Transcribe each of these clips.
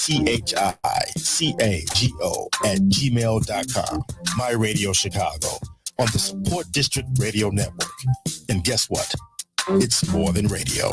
MyRadioChicago@gmail.com. My Radio Chicago on the Support District Radio Network. And guess what? It's more than radio.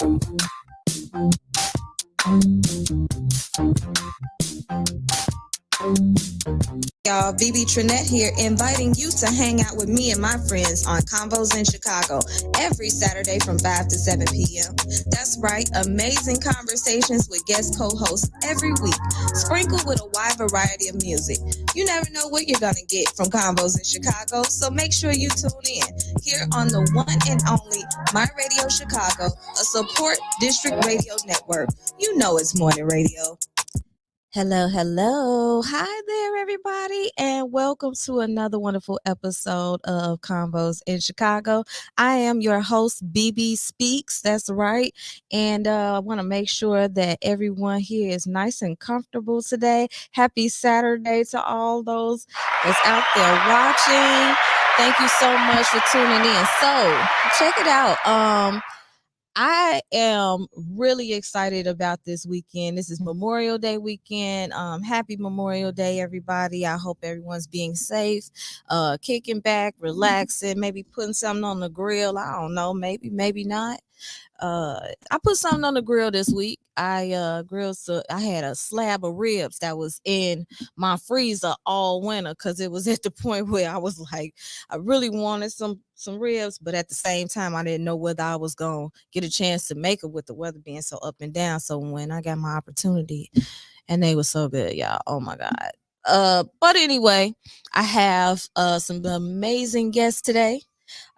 Y'all, Bebe Tranette here, inviting you to hang out with me and my friends on Convos in Chicago every Saturday from 5 to 7 p.m. That's right, amazing conversations with guest co-hosts every week, sprinkled with a wide variety of music. You never know what you're going to get from Convos in Chicago, so make sure you tune in here on the one and only My Radio Chicago, a Support District Radio Network. You know it's more than radio. Hello. Hi there, everybody, and welcome to another wonderful episode of Convos in Chicago. I am your host, Bebe Speaks. That's right. And I want to make sure that everyone here is nice and comfortable today. Happy Saturday to all those that's out there watching. Thank you so much for tuning in. So check it out. I am really excited about this weekend. This is Memorial Day weekend. Happy Memorial Day, everybody. I hope everyone's being safe, kicking back, relaxing, maybe putting something on the grill. I don't know, maybe not. I put something on the grill this week. I had a slab of ribs that was in my freezer all winter because it was at the point where I was like, I really wanted some ribs, but at the same time, I didn't know whether I was going to get a chance to make it with the weather being so up and down. So when I got my opportunity, and they were so good, y'all, oh my God. But anyway, I have some amazing guests today.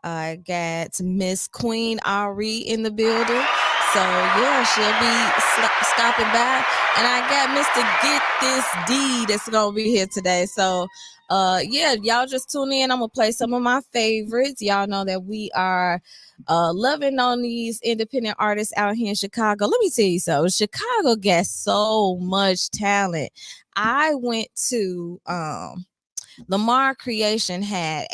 I got Miss Queen Ari in the building. So, yeah, she'll be stopping by. And I got Mr. Get This D that's going to be here today. So, yeah, y'all just tune in. I'm going to play some of my favorites. Y'all know that we are loving on these independent artists out here in Chicago. Let me tell you something. Chicago got so much talent. I went to Lamar Creation had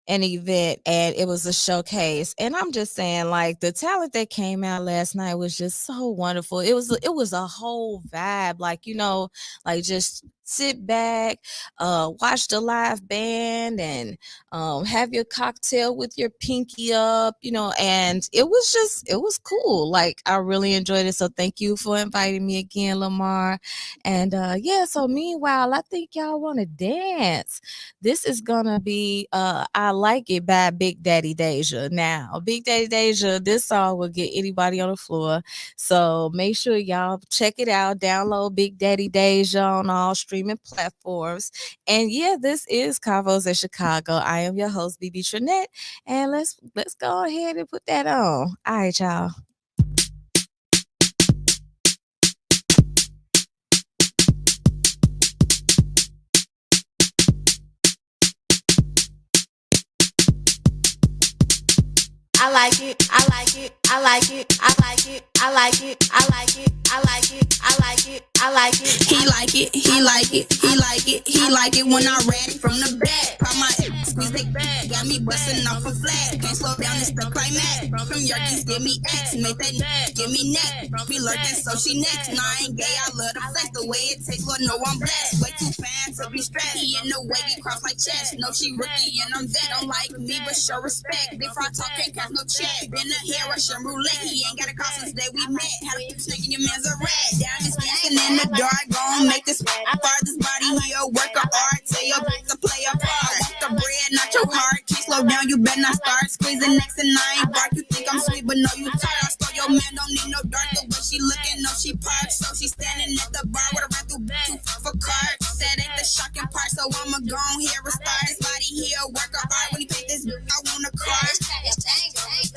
an event, and it was a showcase, and I'm just saying, like, the talent that came out last night was just so wonderful. It was a whole vibe, like, you know, like just sit back, watch the live band, and have your cocktail with your pinky up, you know, and it was cool. Like, I really enjoyed it. So thank you for inviting me again, Lamar. And yeah, so meanwhile, I think y'all want to dance. This is gonna be I Like It by Big Daddy Deja. Now, Big Daddy Deja, this song will get anybody on the floor. So make sure y'all check it out. Download Big Daddy Deja on all streaming platforms. And yeah, this is Convos in Chicago. I am your host, Bebe Tranette, and let's go ahead and put that on. All right, y'all. I like it, I like it, I like it, I like it, I like it, I like it, I like it, I like it, I like it. He like it, he like it, he like it, he like it when I read it from the back. Pop my ass, squeeze they back, got me busting off a flag. Can't slow down, it's the climax. From Yorkies, give me X, make that give me neck. Be lurking, so she next. Nah, I ain't gay, I love the flex. The way it tastes, Lord, know I'm blessed. Way too fine to be stressed. He in the way, he cross like chest. No, she rookie and I'm vet. Don't like me, but show respect. They front talk, can't catch no check. Been a hair, Russian roulette. He ain't got a cost since day we met. How you thinking your man's a rat? Down is dancing in the dark, gon' make this far. This body here, work a art. Tell your bitch to play a part. Want the bread, not your heart. Can't slow down, you better not start squeezing next and I ain't bark. You think I'm sweet, but no, you tired. I stole your man, don't need no dark. The way she looking, no, she parked. So she standing at the bar with a run through back for cards. That ain't the shocking part, so I'ma go on here and start. This body here, work a art. When he pick this, I want a car. It's tango. On the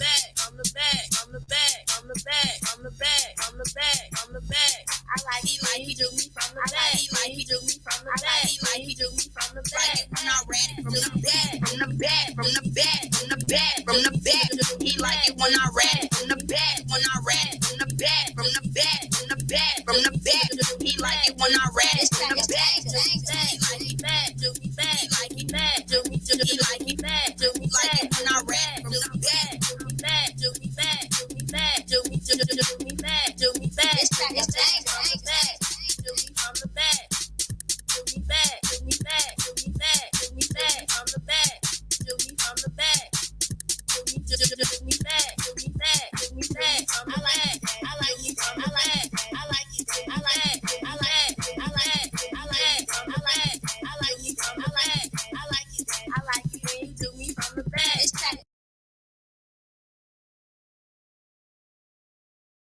back, on the back, on the back, on the back, on the back, on the back, on the back. I like he do me from the back. He like he do me from the back. He like he do me from the back. When I read it from the back, from the back, from the back, from the back, from the back. He like it when I read it from the back. When I read it from the back, from the back, from the back, from the back. He like it when I read it from the back. He like he back, do me back. He like he back, do me. He like he back, do me like it when I read it from the back. Do me back, do me back, do me back, do me back, do me back. It's tango on the back.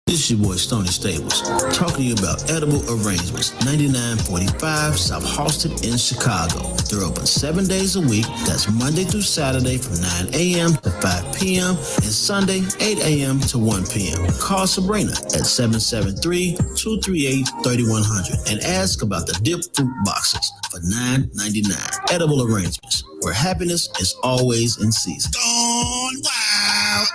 This is your boy Stony Stables, talking to you about Edible Arrangements, 9945 South Halsted in Chicago. They're open 7 days a week. That's Monday through Saturday from 9 a.m. to 5 p.m. and Sunday 8 a.m. to 1 p.m. Call Sabrina at 773-238-3100 and ask about the dip fruit boxes for $9.99. Edible Arrangements, where happiness is always in season. Gone wild.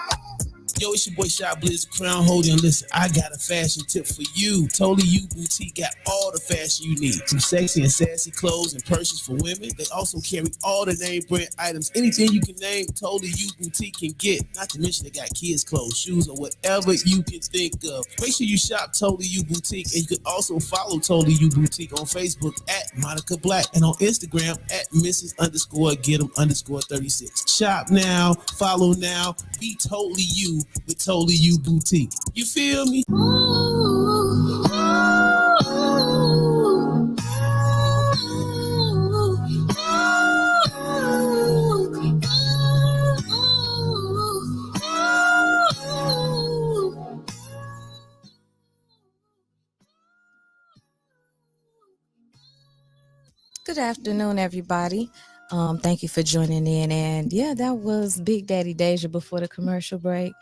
Yo, it's your boy Shy Blizz, Crown Holder, and listen, I got a fashion tip for you. Totally You Boutique got all the fashion you need. Some sexy and sassy clothes and purses for women. They also carry all the name brand items. Anything you can name, Totally You Boutique can get. Not to mention they got kids' clothes, shoes, or whatever you can think of. Make sure you shop Totally You Boutique, and you can also follow Totally You Boutique on Facebook at Monica Black and on Instagram at Mrs._Get''em_36. Shop now, follow now, be totally you with Totally You Boutique. You feel me? Good afternoon, everybody. Thank you for joining in. And yeah, that was Big Daddy Deja before the commercial break.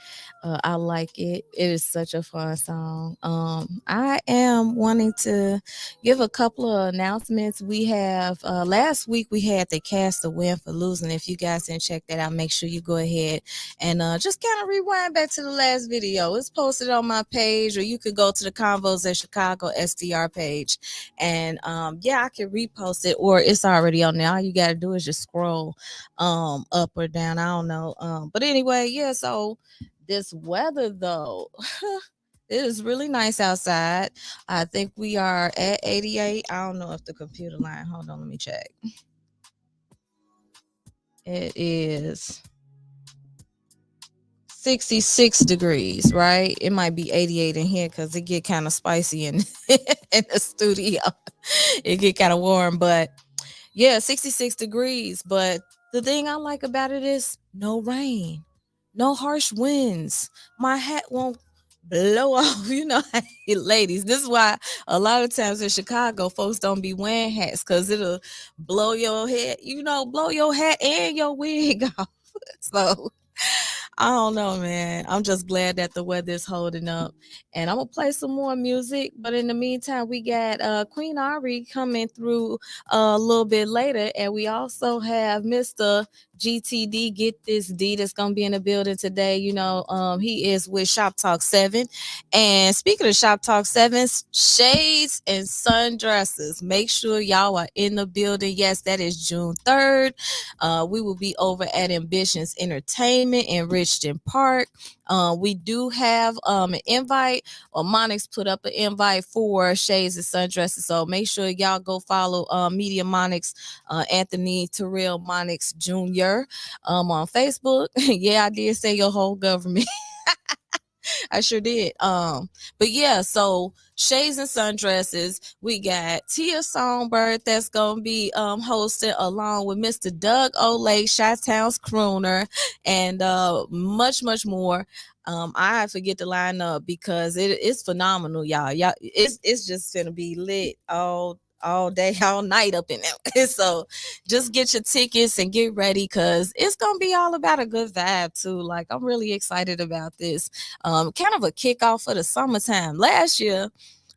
I like it. It is such a fun song. I am wanting to give a couple of announcements. We have last week we had the cast a win for losing. If you guys didn't check that out, make sure you go ahead and just kind of rewind back to the last video. It's posted on my page, or you could go to the Convos in Chicago SDR page, and yeah, I can repost it, or it's already on there. All you got to do is just scroll up or down. I don't know. But anyway, yeah, so this weather though, it is really nice outside. I think we are at 88. I don't know if the computer line, hold on, let me check. It is 66 degrees, right? It might be 88 in here because it get kind of spicy in in the studio. It get kind of warm, but yeah, 66 degrees. But the thing I like about it is no rain, no harsh winds. My hat won't blow off. You know, ladies, this is why a lot of times in Chicago, folks don't be wearing hats, because it'll blow your head, blow your hat and your wig off. So I don't know, man. I'm just glad that the weather is holding up. And I'm going to play some more music. But in the meantime, we got Queen Ari coming through a little bit later. And we also have Mr. GTD, Get This D, that's going to be in the building today. He is with Shop Talk 7. And speaking of Shop Talk 7, shades and sundresses. Make sure y'all are in the building. Yes, that is June 3rd. We will be over at Ambitions Entertainment in Richton Park. We do have an invite, or Monix put up an invite for shades and sundresses. So make sure y'all go follow Media Monix, Anthony Terrell Monix Jr. On Facebook. Yeah, I did say your whole government. I sure did. But yeah, so shades and sundresses. We got Tia Songbird that's gonna be hosted along with Mr. Doug Olay, Chi-Town's crooner, and much more. I forget the lineup because it's phenomenal, y'all. It's just gonna be lit all day, all night up in there. So just get your tickets and get ready, because it's gonna be all about a good vibe too. Like, I'm really excited about this. Kind of a kickoff for the summertime. Last year,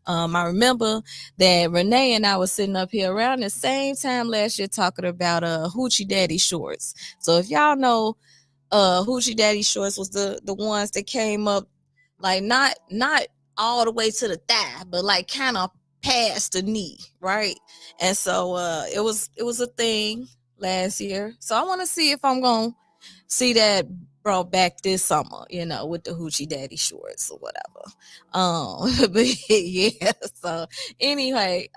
I remember that Renee and I was sitting up here around the same time last year talking about Hoochie Daddy shorts. So if y'all know, Hoochie Daddy shorts was the ones that came up like not all the way to the thigh, but like kind of past the knee, right? And so it was a thing last year. So I want to see if I'm gonna see that brought back this summer, with the Hoochie Daddy shorts or whatever. But yeah, so anyway,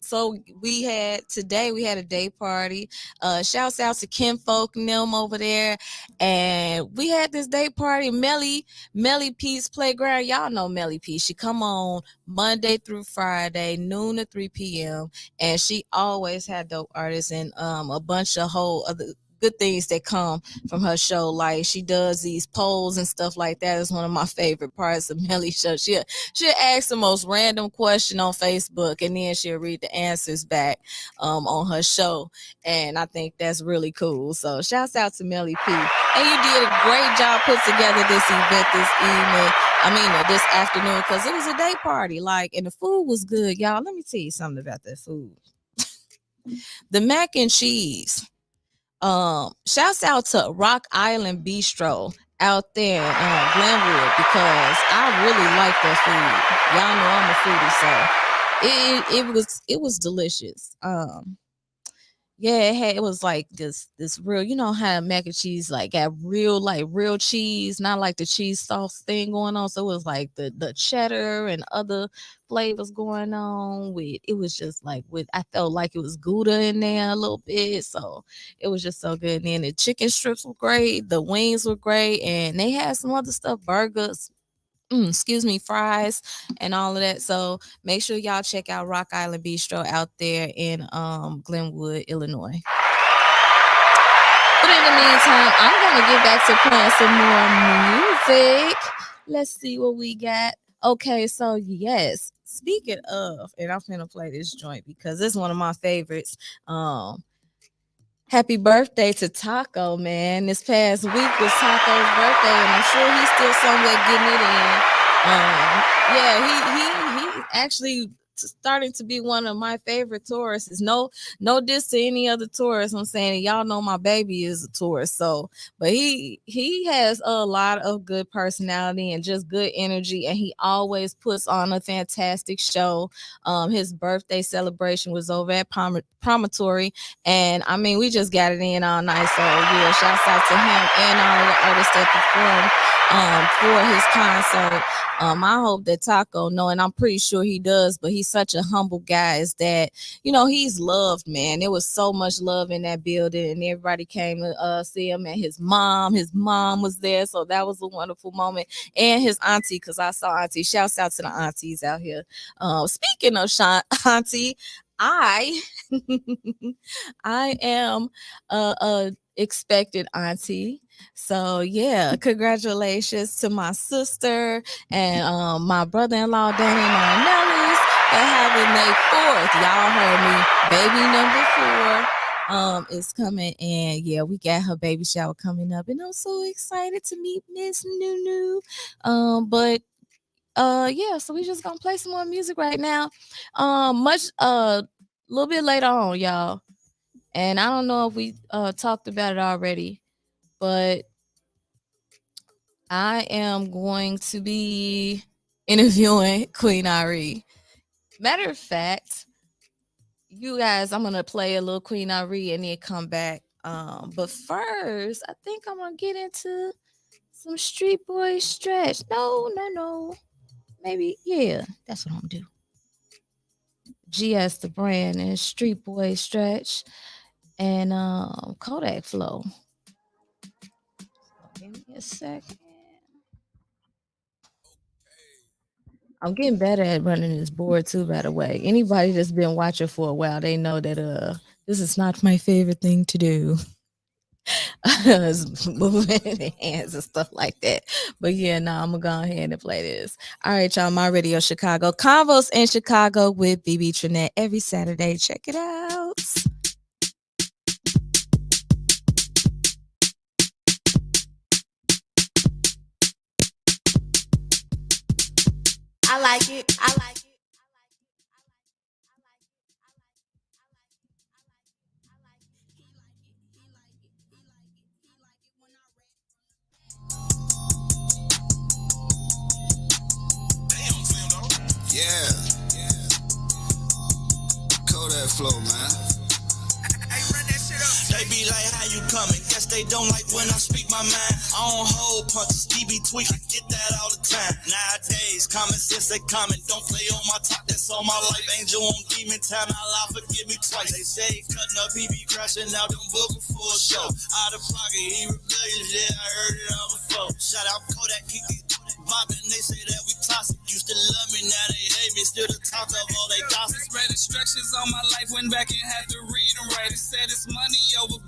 so we had a day party. Shouts out to Kim Folk and them over there. And we had this day party, Melly P's Playground. Y'all know Melly P. She come on Monday through Friday, noon to 3 p.m. And she always had dope artists and a bunch of whole other good things that come from her show. Like she does these polls and stuff like that. Is one of my favorite parts of Melly's show. She'll ask the most random question on Facebook, and then she'll read the answers back on her show. And I think that's really cool. So shouts out to Melly P. And you did a great job put together this event this evening. This afternoon, because it was a day party. Like, and the food was good, y'all. Let me tell you something about that food. The mac and cheese. Shouts out to Rock Island Bistro out there in Glenwood, because I really like that food. Y'all know I'm a foodie, so it was delicious. Yeah, it was like this real, you know how mac and cheese like got real cheese, not like the cheese sauce thing going on. So it was like the cheddar and other flavors going on with it. Was just like I felt like it was Gouda in there a little bit. So it was just so good. And then the chicken strips were great, the wings were great, and they had some other stuff, burgers, fries and all of that. So make sure y'all check out Rock Island Bistro out there in Glenwood, Illinois. But in the meantime, I'm gonna get back to playing some more music. Let's see what we got. Okay, so yes, speaking of, and I'm gonna play this joint because it's one of my favorites. Happy birthday to Taco, man. This past week was Taco's birthday, and I'm sure he's still somewhere getting it in. He actually starting to be one of my favorite tourists. No diss to any other tourist. I'm saying, y'all know my baby is a tourist. So, but he has a lot of good personality and just good energy, and he always puts on a fantastic show. His birthday celebration was over at Promontory, and we just got it in all night. So yeah, shouts out to him and all the artists that performed for his concert. I hope that Taco know, and I'm pretty sure he does, but he's such a humble guy, is that, he's loved, man. There was so much love in that building, and everybody came to see him, and his mom was there. So that was a wonderful moment. And his auntie, because I saw auntie. Shouts out to the aunties out here. Speaking of auntie, I am a expected auntie. So yeah, congratulations to my sister and my brother-in-law Danny and Nellis for having their fourth. Y'all heard me. Baby number 4 is coming, and yeah, we got her baby shower coming up, and I'm so excited to meet Miss Nunu. Yeah, so we just gonna play some more music right now. A little bit later on, y'all. And I don't know if we talked about it already, but I am going to be interviewing Queen Ari. Matter of fact, you guys, I'm gonna play a little Queen Ari and then come back. But first, I think I'm gonna get into some Street Boy Stretch. No. Maybe, yeah, that's what I'm gonna do. GS the brand and Street Boy Stretch and Kodak Flow. Give me a second. I'm getting better at running this board too, by the way. Anybody that's been watching for a while, they know that this is not my favorite thing to do. Moving the hands and stuff like that. But yeah, I'm gonna go ahead and play this. All right, y'all. My Radio Chicago, Convos in Chicago with Bebe Tranette every Saturday. Check it out. I like it. Yeah. Kodak Flow, man. They be like, how you coming? Guess they don't like when I speak my mind. I don't hold punches, DB tweak, I get that all the time. Nowadays, common sense they comment. Don't play on my top, that's all my life. Angel on demon time, I lie, forgive me twice. They say he cutting up, he be crashing out them book before a show. Out of pocket, he rebellious, yeah, I heard it all before. Shout out Kodak, keep these mobbing, they say that we toxic. Used to love me, now they hate me, still the talk of all they gossip. Spread instructions on my life, went back and had to read them right. It said it's money over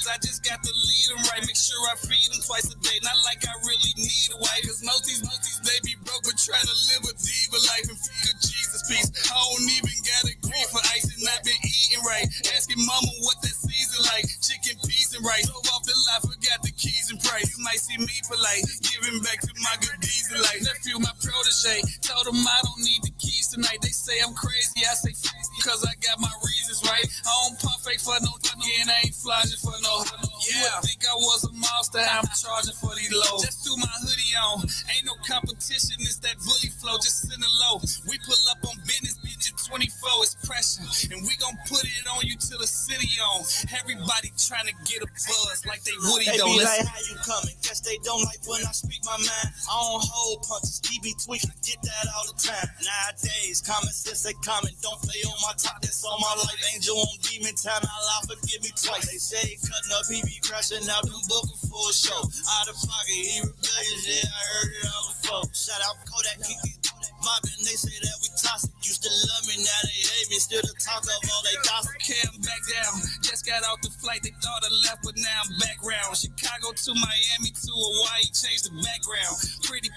I just got to lead them right. Make sure I feed them twice a day. Not like I really need a wife. Cause most these they be broke but trying to live a diva life and good Jesus peace. I don't even got a grief for ice and I been eating right. Asking mama what that season like. Chicken, peas, and rice. Drove off the lot, forgot the keys and price. You might see me polite, giving back to my good deeds in life. Nephew, my protege, told him I don't need the keys tonight. They say I'm crazy, I say cause I got my reasons right. I don't pump fake for no and I ain't flogging for no. You would think I was a monster, I'm charging for these lows. Just threw my hoodie on, ain't no competition, it's that bully flow, just send a low. We pull up on business, bitch at 24, it's pressure. And we gon' put it on you till the city on. Everybody trying to get a buzz like they Woody They though. be like, how you coming? Guess they don't like when I speak my mind. I don't hold punches, he be tweaking, get that all the time. Nowadays, common sense they common, don't play on my top, that's all my life. Angel on demon time, Allah forgive me twice. They say cutting up, he be crashing out, them booking for a show. Out of pocket, he rebellious, yeah, I heard it all before. Shout out Kodak, Kiki, mobbing, they say that we toxic. Used to love me, now they hate me, still the talk of all they gossip. Cam back down, just got off the flight, they thought I left, but now I'm back round. Chicago to Miami to Hawaii, changed the background. Pretty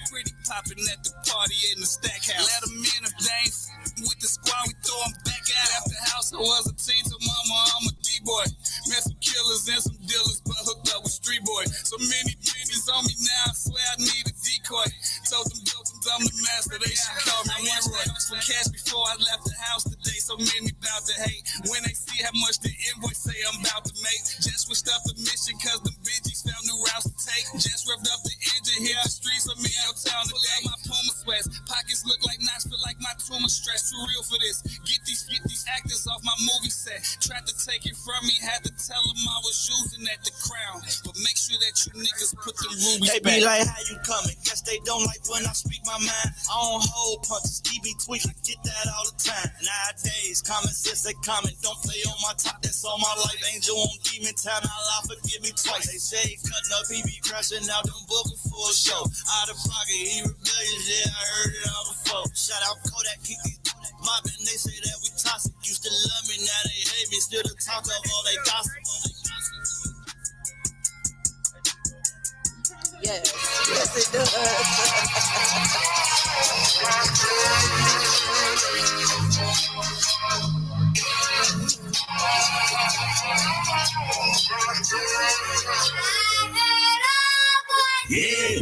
popping at the party in the stack house. Let them in if they ain't with the squad, we throw them back out. After house, I was a teen to mama, I'm a D-boy. Met some killers and some dealers, but hooked up with street boy. So many bitches on me now, I swear I need a decoy. Told them I'm the master, they should call me Leroy. For cash before I left the house today, so many bout to hate. When they see how much the invoice say I'm about to make. Just switched up the mission, cause the bitches found new routes to take. Just revved up the engine, hit the streets of me out town today. My Puma sweats, pockets look like knots, feel like my tumor stress. Too real for this, get these actors off my movie set. Tried to take it from me, had to tell them I was using at the crown. But make sure that you niggas put them rubies They back. be like, how you coming? Guess they don't like when I speak my mind. I don't hold punches, he be tweaking, get that all the time. Nowadays, common sense they common, don't play on my top, that's all my life. Angel on demon time, Allah forgive me twice. They say cutting up, he be crashing out, them booking for a show. Out of pocket, he rebellious, yeah, I heard it all before. Shout out Kodak, keep these mobbing, they say that we toxic. Used to love me, now they hate me, still the talk of all they gossip. Yes, it does. Yeah.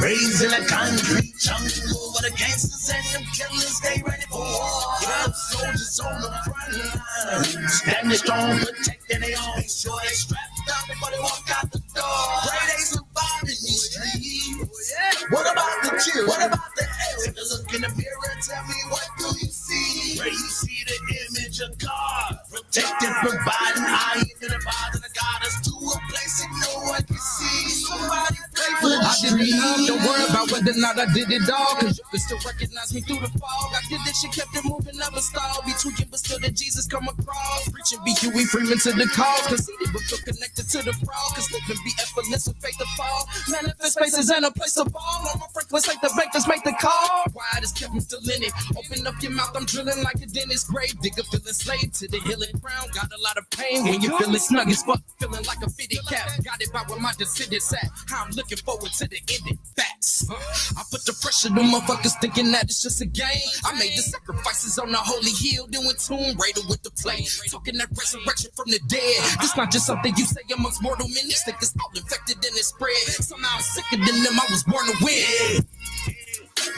Raised in a concrete jungle where the gangsters and them killers stay ready for war. Yeah, soldiers on the front line, standing strong, protecting their own. Make sure they strapped up before they walk out the door. Pray they survive in these streets. What about the chill? What about the hell? Take a look in the mirror and tell me, what do you see? Where you see the image of God, protecting, providing, I into the body of God us to a place that no one can see. Somebody pray for the street. Don't worry about whether or not I did it all, cause you can still recognize me through the fog. I did this shit, kept it moving, never stalled. Be tweaking, but still that Jesus come across. Preaching be Huey Freeman to the cause, conceited but feel connected to the fraud. Cause living be effortless with faith to fall. Manifest spaces and a place to fall. On my frequency, like the bankers make the call. Quiet is Kevin still in it. Open up your mouth, I'm drilling like a dentist grave. Digger feeling slave to the healing crown. Got a lot of pain when you feeling snug as fuck. Feeling like a fitted cap. Got it by where my descendants at. How I'm looking forward to the ending. Facts. I put the pressure on motherfuckers thinking that it's just a game. I made the sacrifices on the holy hill, doing Tomb Raider with the play. Talking that resurrection from the dead. This not just something you say amongst mortal men. This niggas all infected and it spread. Somehow I'm sicker than them, I was born to win.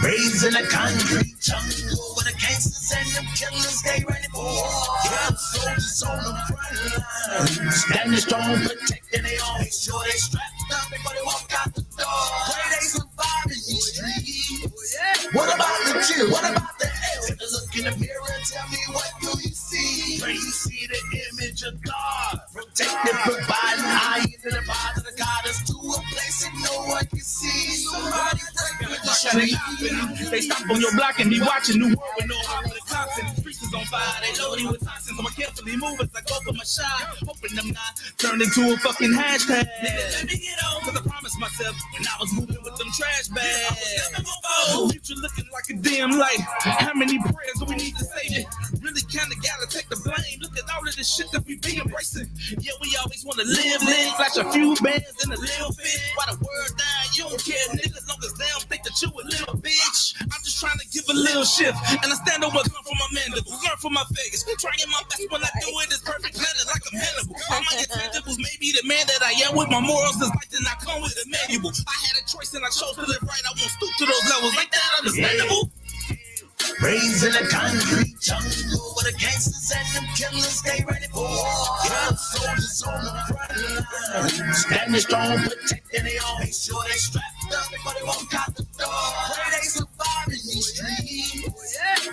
Raised in a concrete jungle where the gangsters and them killers stay ready for war. Yeah, soldiers on the front line, standing strong, protecting their own. Make sure they strapped up before they walk out the door. Pray they survive in these streets. What about the chill? What about the hell? Take a look in the mirror and tell me, what do you see? Where you see the image of God, protecting, providing, I into the body of God us to a place that no one can see. Somebody pray for the street. They stop on your block and be watching New World with no heart with a toxin. Streets is on fire, they loading with toxins. So I carefully move as I go for my shot. Hoping them not turned into a fucking hashtag. Nigga, let me get on, cause I promised myself when I was moving with them trash bags. Oh, future looking like a dim light. How many prayers do we need to save it? Really kinda gotta take the blame. Look at all of this shit that we be embracing. Yeah, we always wanna flash a few bands in a little bit. Why the word down, you don't care, niggas, long as they don't think that you a little bitch. I'm just trying to give a little shift, and I stand over, learn from my mandibles, learn from my figures. Trying my best when I do it is perfect planet like I'm Hannibal. All my intangibles may be the man that I am with my morals, is like then I come with a manual. I had a choice and I chose to live right. I won't stoop to those levels like that, understandable. Raised in a concrete jungle where the gangsters and them killers stay ready for war. Young soldiers on the front line, standing strong, protecting their own. Make sure they strapped up before they walk out the door. Pray they survive in these streets.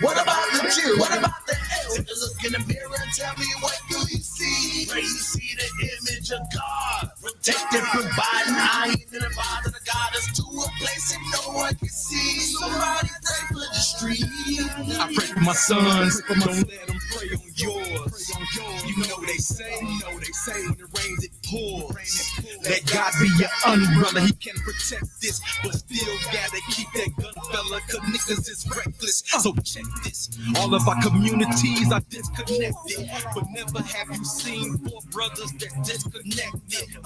What about the Jew? What about the L? Take a look in the mirror and tell me, what do you see? Pray you see the image of God, protecting, providing. I ain't in the bother the God is to a place that no one can see. Somebody pray for the street. I pray for my sons, don't let them pray on yours. You know they say when it rains it pours. Let God be your umbrella, he can protect this, but still gotta keep that gun, fella, cause niggas is reckless. So check this, all of our communities are disconnected, but never have you seen four brothers that disconnected.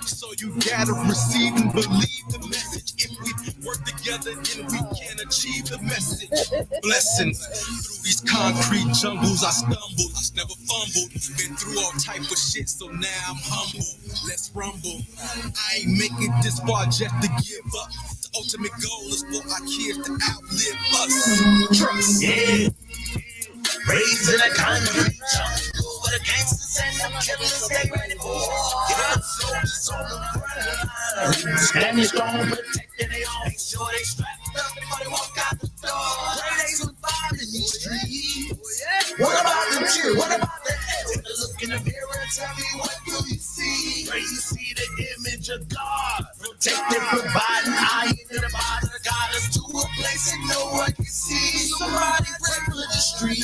So you gotta receive and believe the message. If we work together, then we can achieve the message. Blessings through these concrete jungles, I stumbled, never fumbled. Been through all type of shit, so now I'm humble. Let's rumble. I ain't making this far just to give up. The ultimate goal is for our kids to outlive us. Trust. Yeah. Raised in a concrete jungle where the gangsters and them killers stay ready for war. Young soldiers on the front line, standing strong, protecting their own. Make sure they strapped up before they walk out the door. Pray they survive in these streets. What about the Jew? What about the L? Take a look in the mirror and tell me, what do you see? Pray you see the image of God, protecting, providing. I ain't in the bother the God is to a place that no one can see. Somebody pray for the streets.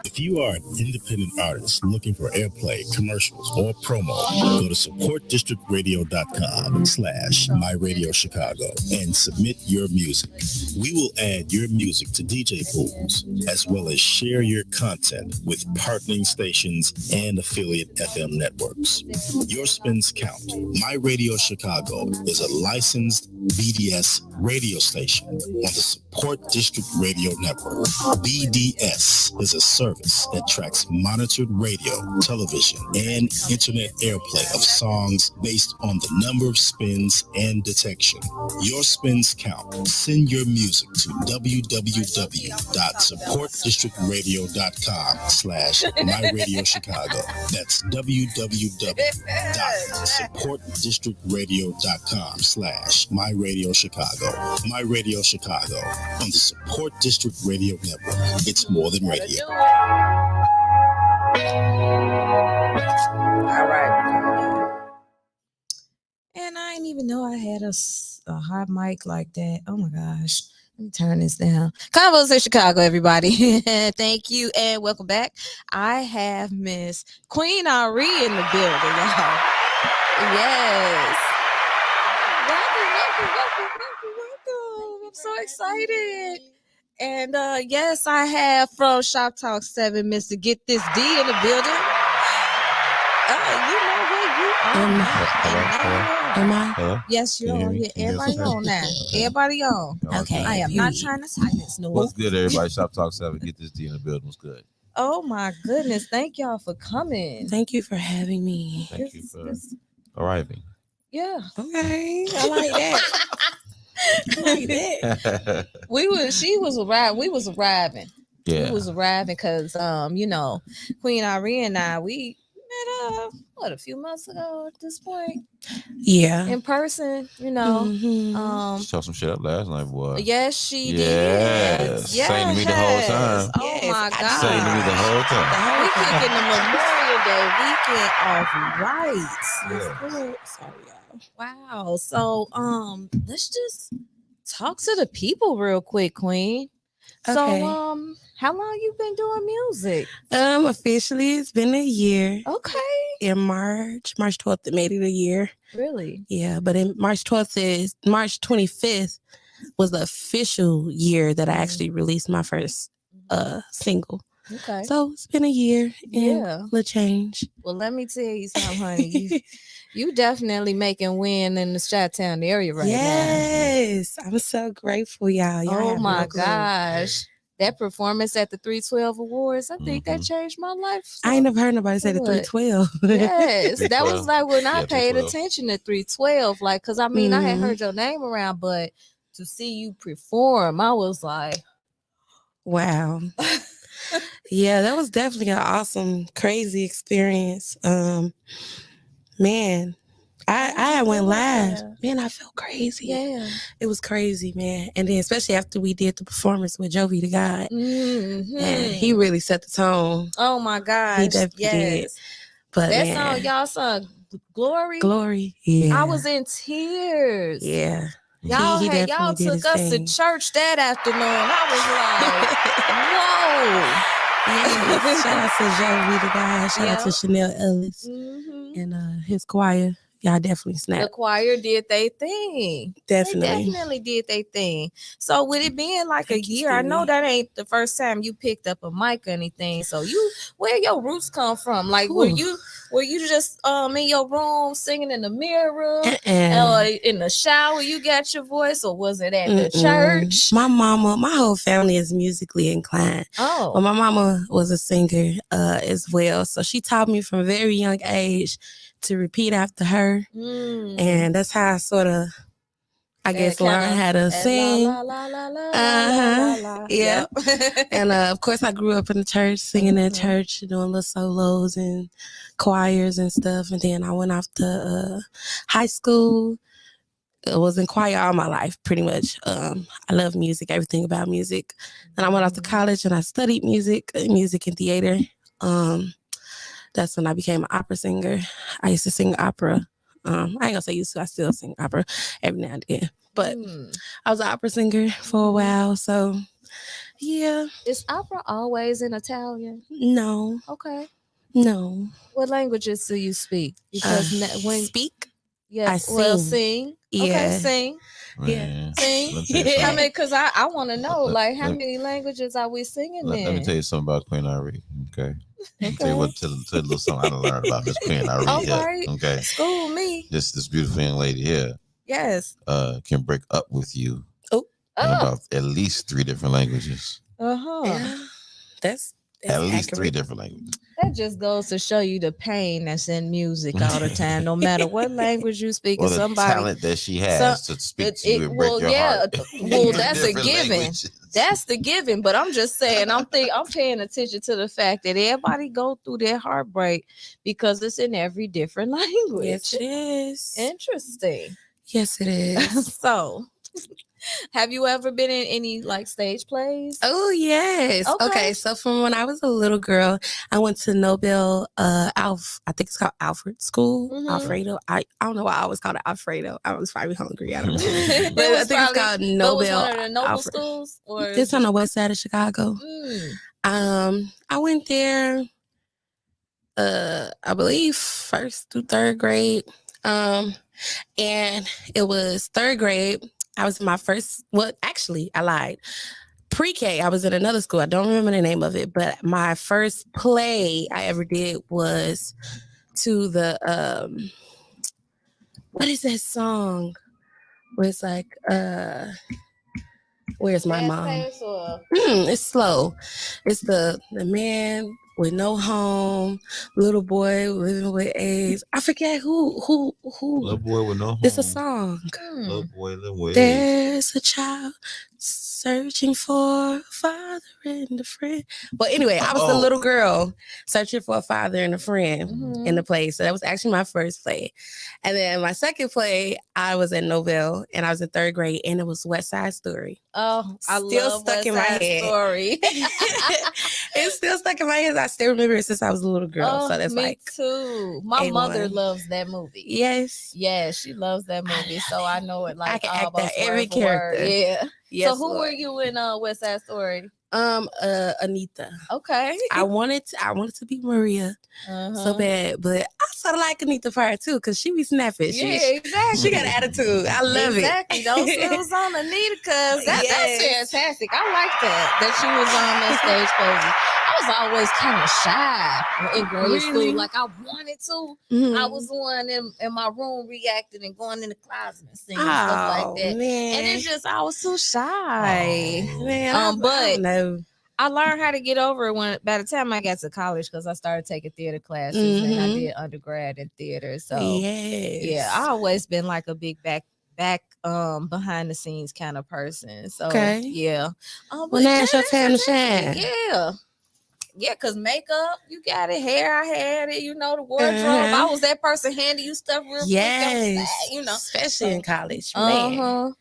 If you are an independent artist looking for airplay, commercials, or promo, go to supportdistrictradio.com/MyRadioChicago and submit your music. We will add your music to DJ pools, as well as share your content with partnering stations and affiliate FM networks. Your spins count. My Radio Chicago is a licensed BDS radio station on the Support District Radio Network. BDS is a service that tracks monitored radio, television, and internet airplay of songs based on the number of spins and detection. Your spins count. Send your music to www.supportdistrictradio.com/MyRadioChicago. That's www.supportdistrictradio.com/MyRadioChicago. My Radio Chicago on the Support District Radio Network. It's more than radio. All right. And I didn't even know I had a hot mic like that. Oh my gosh. Let me turn this down. Convos in Chicago, everybody. Thank you and welcome back. I have Miss Queen Ari in the building, y'all. Yes. Welcome. I'm so excited. And yes, I have from Shop Talk 7, Mr. Get This D in the building. You know where you are. Am I? Hello? Yes, you're on here. Everybody on now. Everybody on. Okay. I am not trying to silence no one. What's good, everybody? Shop Talk 7. Get This D in the building. What's good? Oh my goodness. Thank y'all for coming. Thank you for having me. Thank you for arriving. Yeah. Okay. I like that. I like that. We was arriving. Yeah. We was arriving because you know, Queen Ari and I, we met up a few months ago at this point. Yeah. In person, you know. Mm-hmm. She told some shit up last night, boy. Yes, she did. Yes. Sang to me the whole time. Oh my God. Sang to me the whole time. We kicking the Memorial Day weekend off right. Yeah. Sorry, y'all. Wow. So let's just talk to the people real quick, Queen. So Okay. how long you been doing music? Officially, it's been a year. Okay. In March 12th, it made it a year. Really? Yeah, but in March 25th was the official year that I actually released my first single. Okay. So it's been a year and Yeah. a change. Well, let me tell you something, honey. You definitely making win in the Chi-Town area right now. Yes, I'm so grateful, y'all. Y'all Oh have my no clue. gosh. That performance at the 312 Awards, I think that changed my life. I ain't never heard nobody say the What? 312. Yes, that was 312. like when I Yeah, paid 312. attention to 312. Like, cause I mean, I had heard your name around, but to see you perform, I was like, Wow. Yeah, that was definitely an awesome, crazy experience. Man, I went live. Man, I felt crazy. Yeah. It was crazy, man. And then especially after we did the performance with Jovi the God. Mm-hmm. Man, he really set the tone. Oh my gosh. He definitely did. But that man, song y'all sung Glory. Glory. Yeah. I was in tears. Yeah. Y'all He had definitely y'all did took his us thing. to church that afternoon. I was like, whoa. Yeah. Shout out to Jovi the God. Shout out to Chanel Ellis and his choir. Y'all definitely The snapped. choir did their thing. Definitely. They definitely did their thing. So with it being like a year, I know that ain't the first time you picked up a mic or anything. So where your roots come from? Like were you just in your room singing in the mirror or in the shower you got your voice, or was it at the church? My mama, my whole family is musically inclined. Oh. But my mama was a singer as well. So she taught me from a very young age to repeat after her. And that's how I sort of, I guess, learned how to sing. Yeah. And of course, I grew up in the church, singing at church, doing little solos and choirs and stuff. And then I went off to high school. I was in choir all my life, pretty much. I love music, everything about music. And I went off to college and I studied music and theater. That's when I became an opera singer. I used to sing opera. I ain't gonna say used to, I still sing opera every now and then. But I was an opera singer for a while. So, yeah. Is opera always in Italian? No. Okay. No. What languages do you speak? Because when speak? Yes. I sing. Yeah. Okay, sing. Man. Sing. I mean, because I want to know, like, how many languages are we singing in? Let me tell you something about Queen Irene, okay? Tell you tell a little something I learned about Miss Queen Irene All here, right. okay? School me. This beautiful young lady here Yes. Can break up with you in about at least 3 different languages. Yeah. That's at least accurate. 3 different languages. That just goes to show you the pain that's in music all the time. No matter what language you speak, Well, the somebody talent that she has to speak to you and break your heart. Well, that's a Different given. languages. That's the given. But I'm just saying, I'm paying attention to the fact that everybody go through their heartbreak because it's in every different language. Yes, it is. Interesting. Yes, it is. So, have you ever been in any like stage plays? Oh, yes. Okay. So from when I was a little girl, I went to Nobel I think it's called Alfred School. Alfredo. I don't know why I always called it Alfredo. I was probably hungry. I don't know. But I think it's called Nobel. Was one of the Nobel Alfred. schools? Or it's on the west side of Chicago. I went there I believe 1st through 3rd grade. And it was 3rd grade. I was in my first, well, actually, I lied. Pre-K, I was in another school. I don't remember the name of it, but my first play I ever did was to the, what is that song? Where it's like, where's my mom? It's slow. It's the man with no home, little boy living with AIDS. I forget who. Little boy with no home. It's a song. Little boy living with AIDS. There's a child searching for a father and a friend. But anyway, I was the little girl searching for a father and a friend in the play. So that was actually my first play. And then my second play, I was at Nobel and I was in 3rd grade and it was West Side Story. Oh, I Still love stuck West in my Side head. Story. It's still stuck in my head. I still remember it since I was a little girl. Oh, So that's me like too. My A1. mother loves that movie. yes. Yeah, she loves that movie. So I know it like I can act almost out every word for word. character. Yeah. Yes, so who Lord. were you in West Side Story? Anita. Okay. I wanted to be Maria so bad, but I sort of like Anita Fire too because she be snapping. Yeah, She exactly. got attitude. I love exactly. it. Don't snooze on Anita because that's Yes. fantastic. I like that she was on that stage crazy. I was always kind of shy in girly Really? school. Like I wanted to. Mhm. I was the one in my room reacting and going in the closet and singing stuff like that. Man. And it's just I was too shy. Man, I But don't know. I learned how to get over it when by the time I got to college because I started taking theater classes and I did undergrad in theater. So yeah, I always been like a big back behind the scenes kind of person. So yeah. Well, now it's your time to shine. Yeah, because makeup, you got it. Hair, I had it. The wardrobe. I was that person handing you stuff real quick. Especially in college. Man,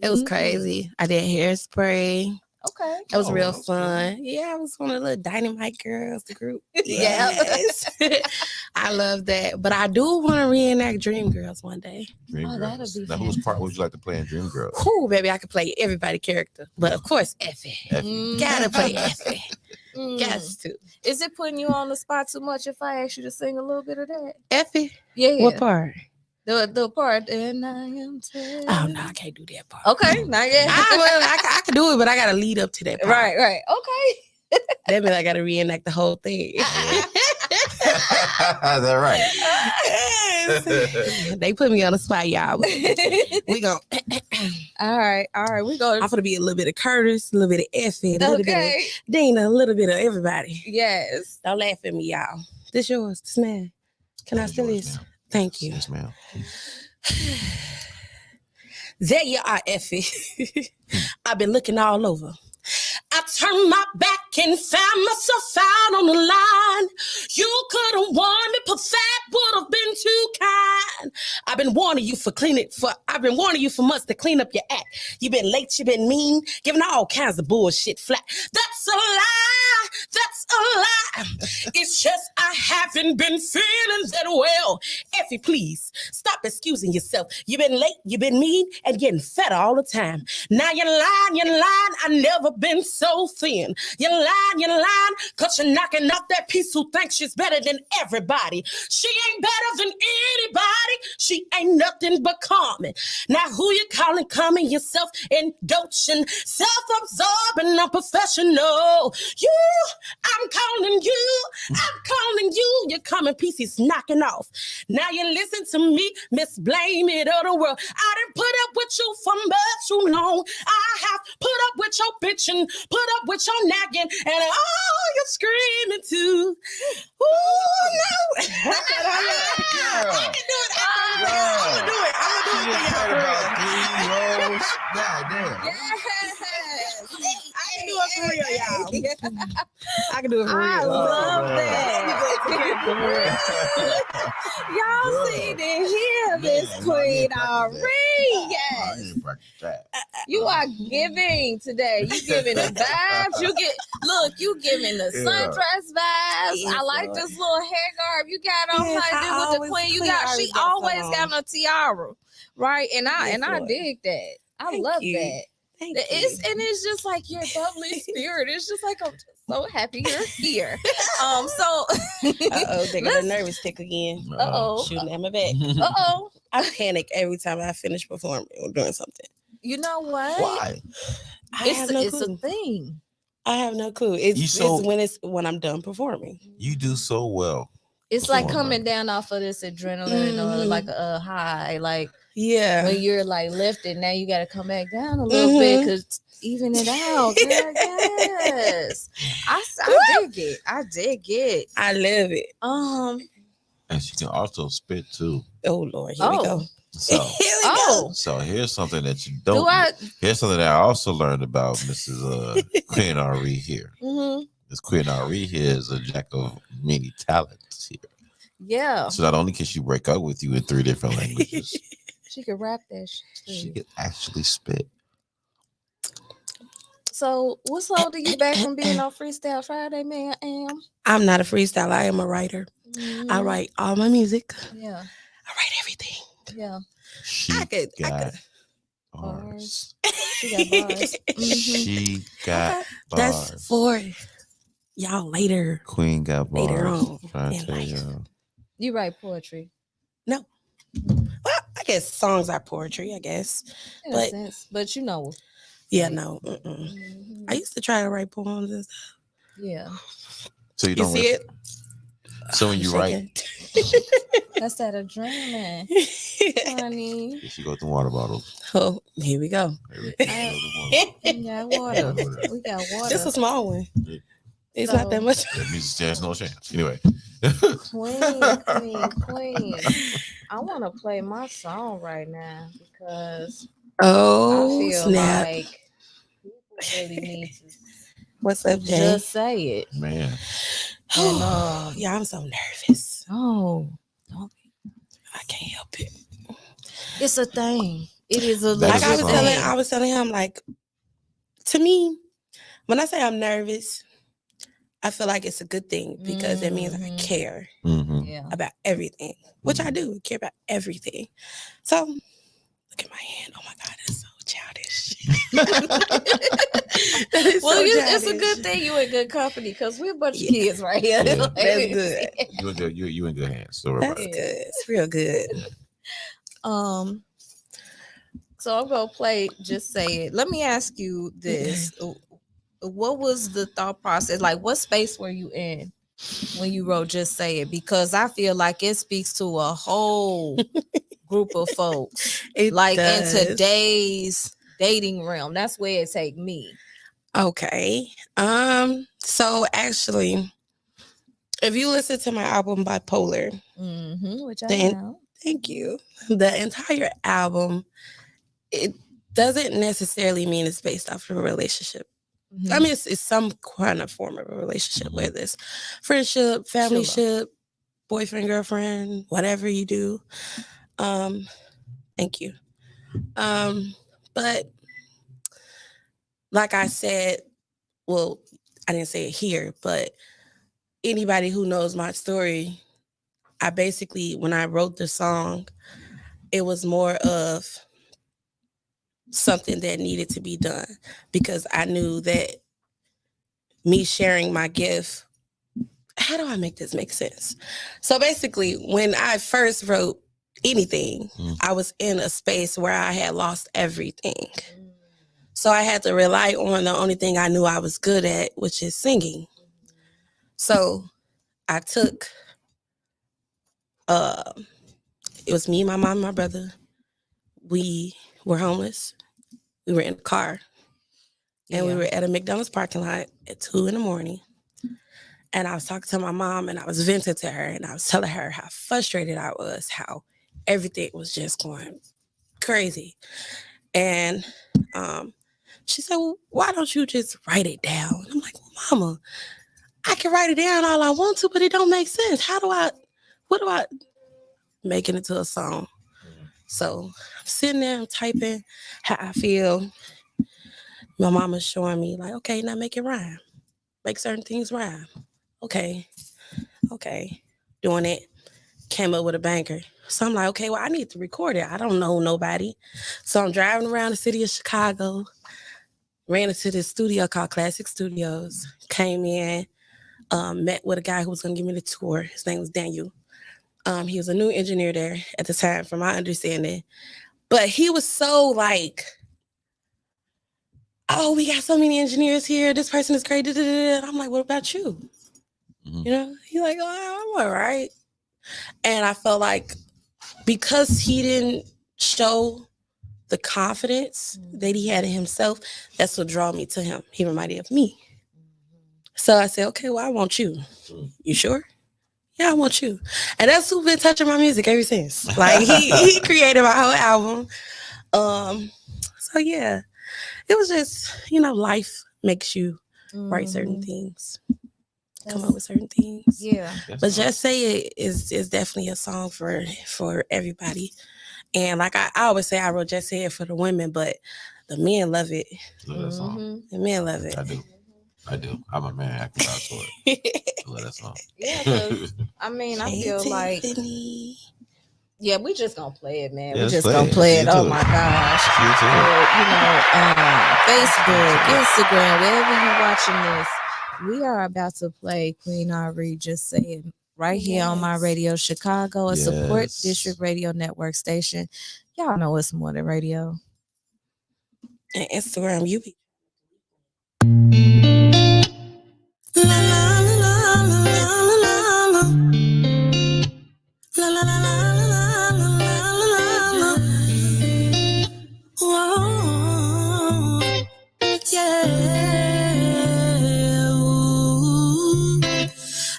it was crazy. I did hairspray. Okay. It was real fun. Yeah, I was one of the little Dynamite Girls, the group. Yes. I love that. But I do want to reenact Dream Girls one day. That'd be now, whose part would you like to play in Dream Girls? Cool, baby. I could play everybody character. But of course, Effie. Gotta play Effie. Gots to. Is it putting you on the spot too much if I ask you to sing a little bit of that? Effie? Yeah. What part? The part, and I am telling. Oh, no, I can't do that part. Okay, not yet. I can do it, but I got to lead up to that part. Right. Okay. That means I got to reenact the whole thing. Is that right? They put me on the spot, y'all. We go. All right. We go. I'm gonna be a little bit of Curtis, a little bit of Effie, a little bit of Dina, a little bit of everybody. Yes. Don't laugh at me, y'all. This yours, this man. Can I steal this? Ma'am. Thank you. Yes, ma'am. There you are, Effie. I've been looking all over. I turned my back and found myself out on the line. You could have warned me, but that would have been too kind. I've been warning you for months to clean up your act. You've been late, you've been mean, giving all kinds of bullshit flat. That's a lie. That's a lie. It's just I haven't been feeling that well. Effie, please stop excusing yourself. You've been late, you've been mean, and getting fat all the time. Now you're lying. I never been so thin. You're lying, cause you're knocking off that piece who thinks she's better than everybody. She ain't better than anybody. She ain't nothing but common. Now who you calling common? Yourself indulgent, self-absorbed and unprofessional. I'm calling you. You're coming pieces knocking off. Now you listen to me, Miss Blame It of the World. I didn't put up with you for much too long. I have put up with your bitching, put up with your nagging, and you're screaming too. Ooh, no. I can do it. I'm gonna do it for y'all. God damn. Yes. I can do it for real, y'all. I can do it for real. I love that. Y'all see and hear this Queen Ari. Yes. You are giving today. You giving the vibes. You giving the sundress vibes. Yes, I like Lord. this little hair garb you got on. Yes, How I to do with the always queen? She got always some got a tiara, right? And I Lord. dig that. I Thank love you. that. Thank It's just like your bubbly spirit. It's just like I'm just so happy you're here. So they got a nervous tick again. Shooting at my back. I panic every time I finish performing or doing something. You know what? Why? It's a thing. I have no clue. It's when I'm done performing. You do so well. It's like coming down off of this adrenaline or like a high, like when you're like lifted. Now you got to come back down a little bit because even it out. Girl, yes, I dig it. I love it. And she can also spit too. Oh Lord, here we go. So, here we go. So here's something that you don't. Here's something that I also learned about Mrs. Queen Ari here. This Queen Ari here is a jack of many talents here. Yeah. So not only can she break up with you in 3 different languages, she could rap that shit. She could actually spit. So what's holding you back from being on Freestyle Friday, man? I'm not a freestyler. I am a writer. I write all my music. Yeah. I write everything. Yeah. She got bars. She got bars. She got bars. That's for y'all later. Queen got bars. Later on. Trying to tell y'all. You write poetry? No. Well, I guess songs are poetry, I guess. In a sense. But you know. Yeah, no. I used to try to write poems and stuff. Yeah. So you don't see it? So when you write. That's that adrenaline, honey. You should go through water bottles. Oh, here we go. We got water. We got water. Just a small one. It's not that much. That means there's no chance. Anyway. Queen. I want to play my song right now because I feel snap. like people really need to. What's up, Jay? Just say it, man. And, yeah, I'm so nervous. Oh, don't be. I can't help it. It's a thing. It is a like I was telling him, like, to me, when I say I'm nervous, I feel like it's a good thing because it means I care about everything, which I do care about everything. So look at my hand. Oh my God, it's so childish. Well, it's a good thing you in good company because we're a bunch of kids right here. Yeah. Like, that's good. You in good hands. So that's good. It's real good. So I'm gonna play Just Say It. Let me ask you this. What was the thought process? Like, what space were you in when you wrote Just Say It? Because I feel like it speaks to a whole group of folks. It like does. In today's dating realm. That's where it take me. Okay. So actually, if you listen to my album Bipolar, which I know. Thank you. The entire album, it doesn't necessarily mean it's based off of a relationship. I mean, it's some kind of form of a relationship, whether it's friendship, familyship, boyfriend, girlfriend, whatever you do. Thank you. But like I said, well, I didn't say it here, but anybody who knows my story, I basically, when I wrote the song, it was more of something that needed to be done because I knew that me sharing my gift, how do I make this make sense? So basically, when I first wrote anything, I was in a space where I had lost everything. So I had to rely on the only thing I knew I was good at, which is singing. So I took, it was me, my mom, and my brother. We were homeless. We were in a car. And we were at a McDonald's parking lot at 2 a.m. And I was talking to my mom and I was venting to her and I was telling her how frustrated I was, how everything was just going crazy. And she said, well, why don't you just write it down? I'm like, well, Mama, I can write it down all I want to, but it don't make sense. What do I make it into a song? So I'm sitting there, I'm typing how I feel. My mama's showing me like, okay, now make it rhyme. Make certain things rhyme. Okay. Doing it. Came up with a banger. So I'm like, okay, well, I need to record it. I don't know nobody. So I'm driving around the city of Chicago. Ran into this studio called Classic Studios. Came in, met with a guy who was going to give me the tour. His name was Daniel. He was a new engineer there at the time, from my understanding. But he was so like, oh, we got so many engineers here. This person is great. And I'm like, what about you? You know, he's like, oh, I'm all right. And I felt like because he didn't show the confidence that he had in himself, that's what drew me to him. He reminded me of me. So I said, okay, well, I want you. You sure? Yeah, I want you. And that's who's been touching my music ever since. Like he created my whole album. So yeah, it was just, life makes you write certain things, come up with certain things. Yeah. But Just Say It is definitely a song for everybody. And like I always say, I wrote Just Say It for the women, but The men love it. Love that song. The men love it. I do. I'm a man. I can vouch for it. I love that song. Yeah, because I mean, I feel like. Yeah, we just gonna play it, man. Yeah, we just gonna play it. Oh my gosh! Facebook, Instagram, wherever you watching this, we are about to play Queen Ari Just Saying right here on my radio, Chicago, a support district radio network station. Y'all know it's more than radio. And Instagram, you be.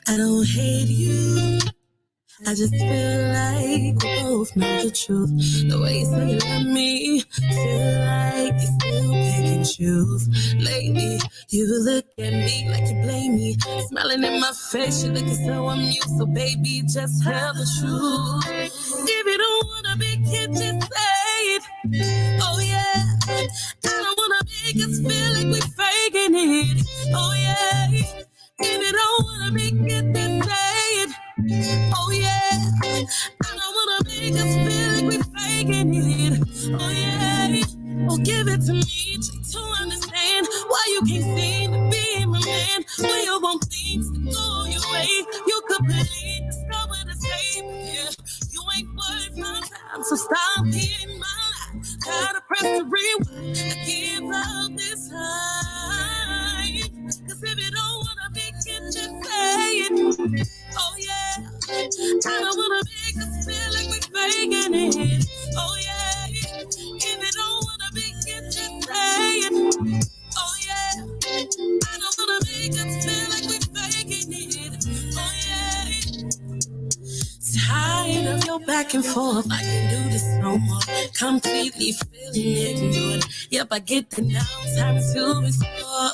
I don't hate you. I just feel like we both know the truth. The way you say you love me, feel like you still pick and choose. Lately, you look at me like you blame me. Smiling in my face, you looking so amused. So baby, just tell the truth. If you don't wanna be kid, just say it. Oh yeah, I don't wanna make us feel like we faking it. Oh yeah, if you don't wanna be kid, just say it. Oh yeah, I don't wanna make us feel like we faking it. Oh yeah, oh give it to me, try to understand why you can't seem to be my man. When you want things to go your way, you could believe it's going the same. Yeah, you ain't worth my time, so stop being my life. Gotta press the rewind, I give up this time. Cause if you don't wanna be kid, just say it. Oh yeah, I don't wanna make us feel like we're faking it. Oh yeah, if you don't wanna be kid, just say it. Oh yeah, I don't wanna make us feel like we're faking it. Oh yeah. Tired of your back and forth, I can't do this no more. Completely feeling ignored. Yep, I get the now, time to restore.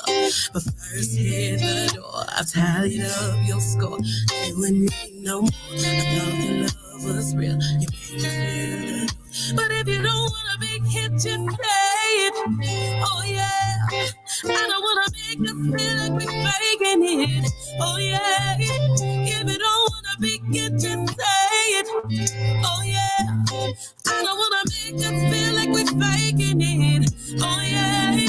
But first hit the door, I've tallied up your score. You and me no more. I thought the love was real. You made me feel it. But if you don't wanna be hit, just say it. Oh yeah, I don't wanna make us feel like we're faking it. Oh yeah, if you don't wanna be hit, just say it. Oh yeah, I don't wanna make us feel like we're faking it. Oh yeah,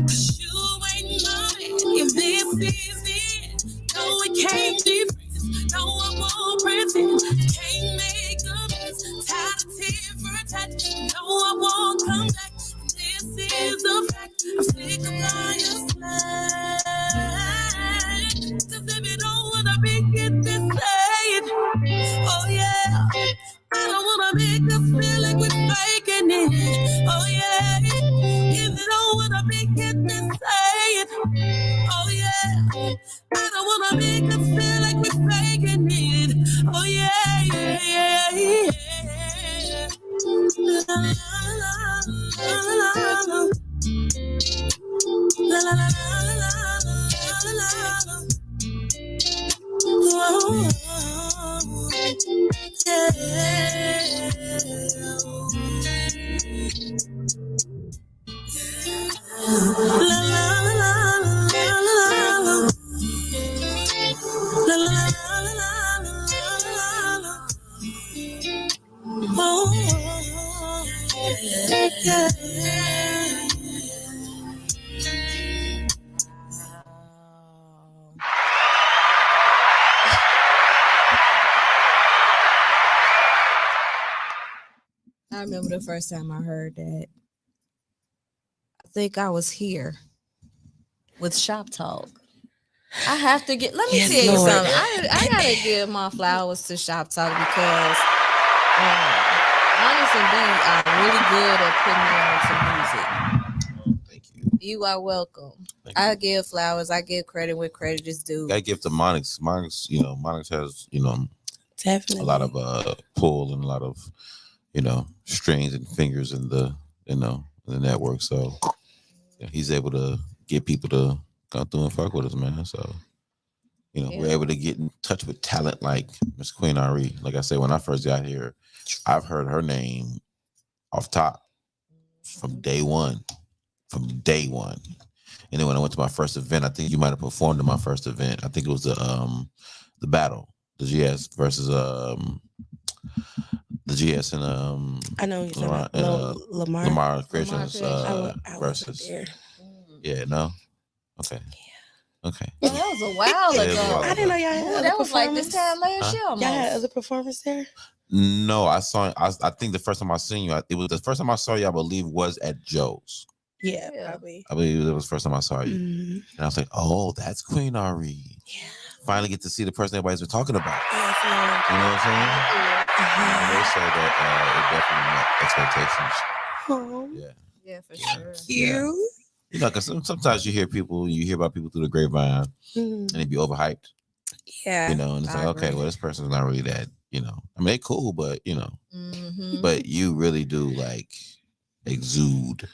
'cause you ain't mine. If this is it, no, we can't be friends. No, I won't pretend. Can't make a mess. Tired of tear for a touch. No, I won't come back. This is a fact. I'm sick of all your slack. 'Cause if you don't wanna be it, just say it. Oh yeah, I don't wanna make us feel like we're faking it. Oh yeah, if you don't wanna be it, just say it. Oh yeah, I don't wanna make us feel like we're faking it. Oh yeah, yeah, yeah, yeah. La la la la la la. La la la la la la la. Oh, yeah. La la la la la la la. La la la la la la la. Oh, yeah. I remember the first time I heard that. I think I was here with Shop Talk. I have to get. Let me tell you something. I gotta give my flowers to Shop Talk because Honest and B are really good at putting me on to music. Thank you. You are welcome. I give flowers. I give credit where credit is due. I give to Monix. Monix, Monix has, Definitely a lot of pull and a lot of, strings and fingers in the, in the network. So he's able to get people to come through and fuck with us, man. So, we're able to get in touch with talent like Miss Queen Ari. Like I said, when I first got here, I've heard her name off top. from day one. And then when I went to my first event, I think you might have performed in my first event. I think it was the battle, the GS versus the GS and I know you're talking about Lamar Creations I versus. there. Yeah, no, okay. Okay. Well, that was a while ago. I didn't know y'all had other that was like this time last year. Y'all had other performers there? No, I saw. I think the first time I seen you, it was the first time I saw you. I believe was at Joe's. Yeah, probably. I believe it was the first time I saw you, and I was like, "Oh, that's Queen Ari." Yeah. Finally, get to see the person everybody's been talking about. Yeah, you know what I'm saying? I will say that it definitely met expectations. Yeah, for sure. Thank you. Yeah. You know, because sometimes you hear about people through the grapevine, and they be overhyped. Yeah. You know, and it's like, okay, well, this person's not really that. You know, I mean, they cool, but you know, but you really do like exude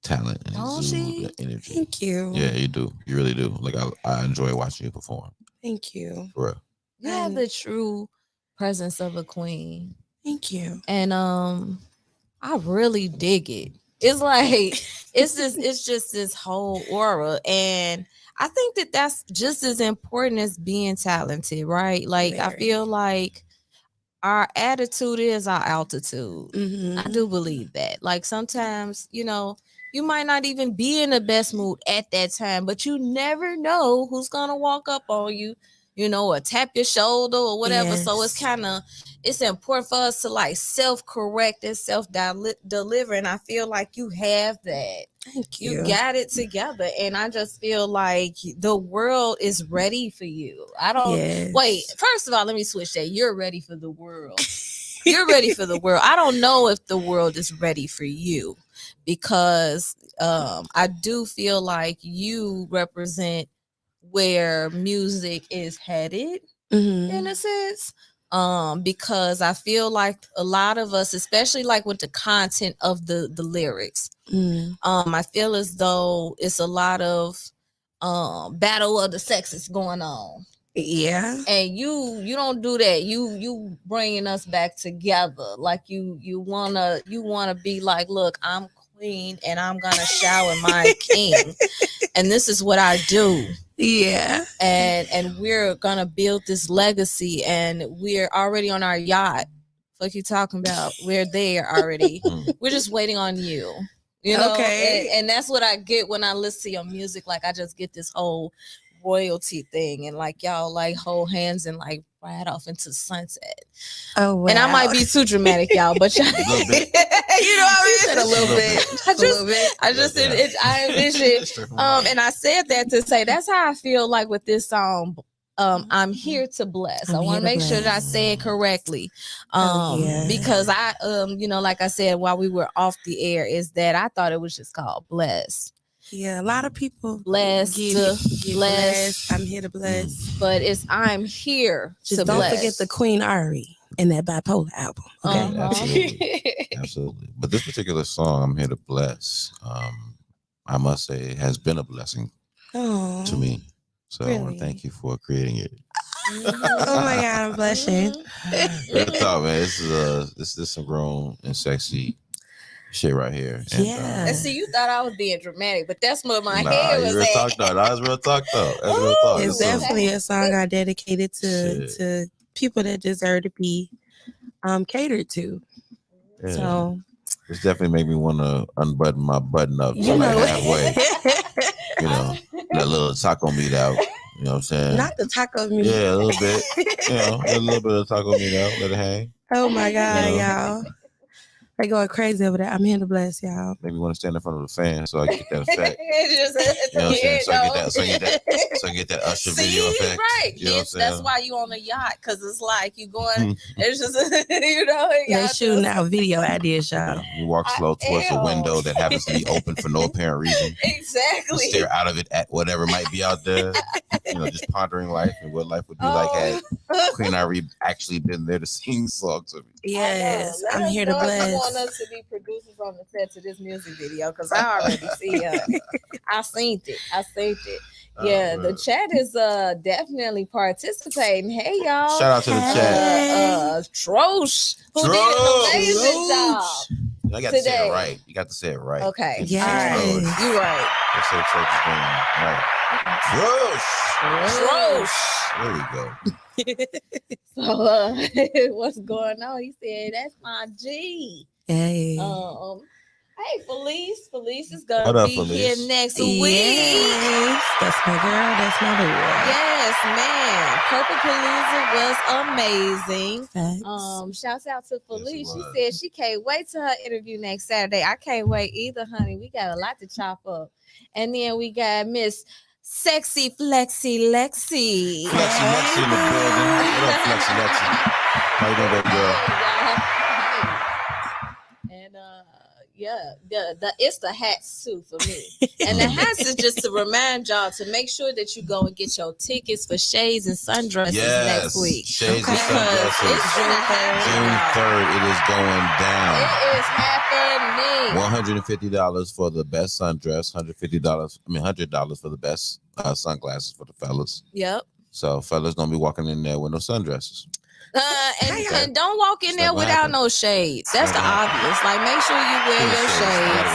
talent and exude energy. Thank you. Yeah, you do. You really do. Like I enjoy watching you perform. Thank you. For real. You have the true presence of a queen. Thank you. And I really dig it. It's like it's just this whole aura, and I think that that's just as important as being talented, right? Like I feel like our attitude is our altitude. I do believe that. Like sometimes, you know, you might not even be in the best mood at that time, but you never know who's gonna walk up on you, you know, or tap your shoulder or whatever. Yes. So it's important for us to like self-correct and self-deliver. And I feel like you have that. Thank you. You got it together. And I just feel like the world is ready for you. Wait, first of all, let me switch that. You're ready for the world. You're ready for the world. I don't know if the world is ready for you, because I do feel like you represent where music is headed in a sense. Because I feel like a lot of us, especially like with the content of the lyrics, I feel as though it's a lot of battle of the sexes going on. Yeah. And you don't do that. You bringing us back together. Like you wanna be like, look, I'm queen and I'm gonna shower my king, and this is what I do. Yeah. And we're gonna build this legacy, and we're already on our yacht. Fuck you talking about? We're there already. We're just waiting on you. You know? Okay. And that's what I get when I listen to your music. Like I just get this whole royalty thing, and like y'all like hold hands and like ride off into the sunset. Oh wow. And I might be too dramatic, y'all, but y'all, A little bit. you know what I mean? A little bit. I envision and I said that to say that's how I feel like with this song. I'm here to bless. I want to make sure that I say it correctly. Because I you know, like I said while we were off the air, is that I thought it was just called Bless. Yeah, a lot of people blessed. I'm here to bless. But it's I'm here just to don't bless. forget the Queen Ari in that Bipolar album. Okay. Absolutely. But this particular song, I'm here to bless. I must say, it has been a blessing to me. So I want to thank you for creating it. Oh my God, I'm blushing. Real talk, man. This is some grown and sexy shit right here. And, and see, you thought I was being dramatic, but that's what my head was real at. talk, though. That's real talk, though. That's real talk. It's definitely a song I dedicated to people that deserve to be catered to. Yeah. So it's definitely made me want to unbutton my button up to like halfway. You know, that little taco meat out. You know what I'm saying? Not the taco meat. Yeah, a little bit. You know, a little bit of taco meat out. Let it hang. Oh my God, y'all. They going crazy over there. I'm here to bless y'all. Maybe want to stand in front of the fan so I can get that effect. You know what I'm saying? So I get that Usher video effect. Right. You know what I'm saying? That's why you on the yacht, because it's like you going, it's just, you know. They shooting out video ideas, y'all. You walk slow towards the window that happens to be open for no apparent reason. Exactly. You stare out of it at whatever might be out there. You know, just pondering life and what life would be like had Queen Ari actually been there to sing songs of it. Yes, I'm here to bless. I want us to be producers on the set to this music video, because I already see I seen it. Yeah, the chat is definitely participating. Hey y'all. Shout out to the chat. Trosh, who did an amazing job. I got to say Today. it right. You got to say it right. Okay. Yes. All right. You're right. Let's say church is going right. Rush. There we go. So what's going on? He said, "That's my G." Hey. Hey, Felice is gonna What up, be Felice? here next week. Yes. That's my girl. That's my boy. Yes, man. Purple Palooza was amazing. Facts. Shouts out to Yes, Felice. it She was. said she can't wait till her interview next Saturday. I can't wait either, honey. We got a lot to chop up. And then we got Miss Sexy Flexi Lexi. Flexi Lexi in the building. What up, Flexi Lexi? How you doing, baby girl? Hey, and yeah, the it's the hats too for me. And the hats is just to remind y'all to make sure that you go and get your tickets for shades and sundresses next week. Shades and Because sundresses. it's gonna happen, June y'all. 3rd, it is going down. It is happening. $150 for the best sundress, $100 for the best sunglasses for the fellas. Yep. So fellas don't be walking in there with no sundresses. And don't walk in there without no shades. That's the obvious. Like, make sure you wear your shades.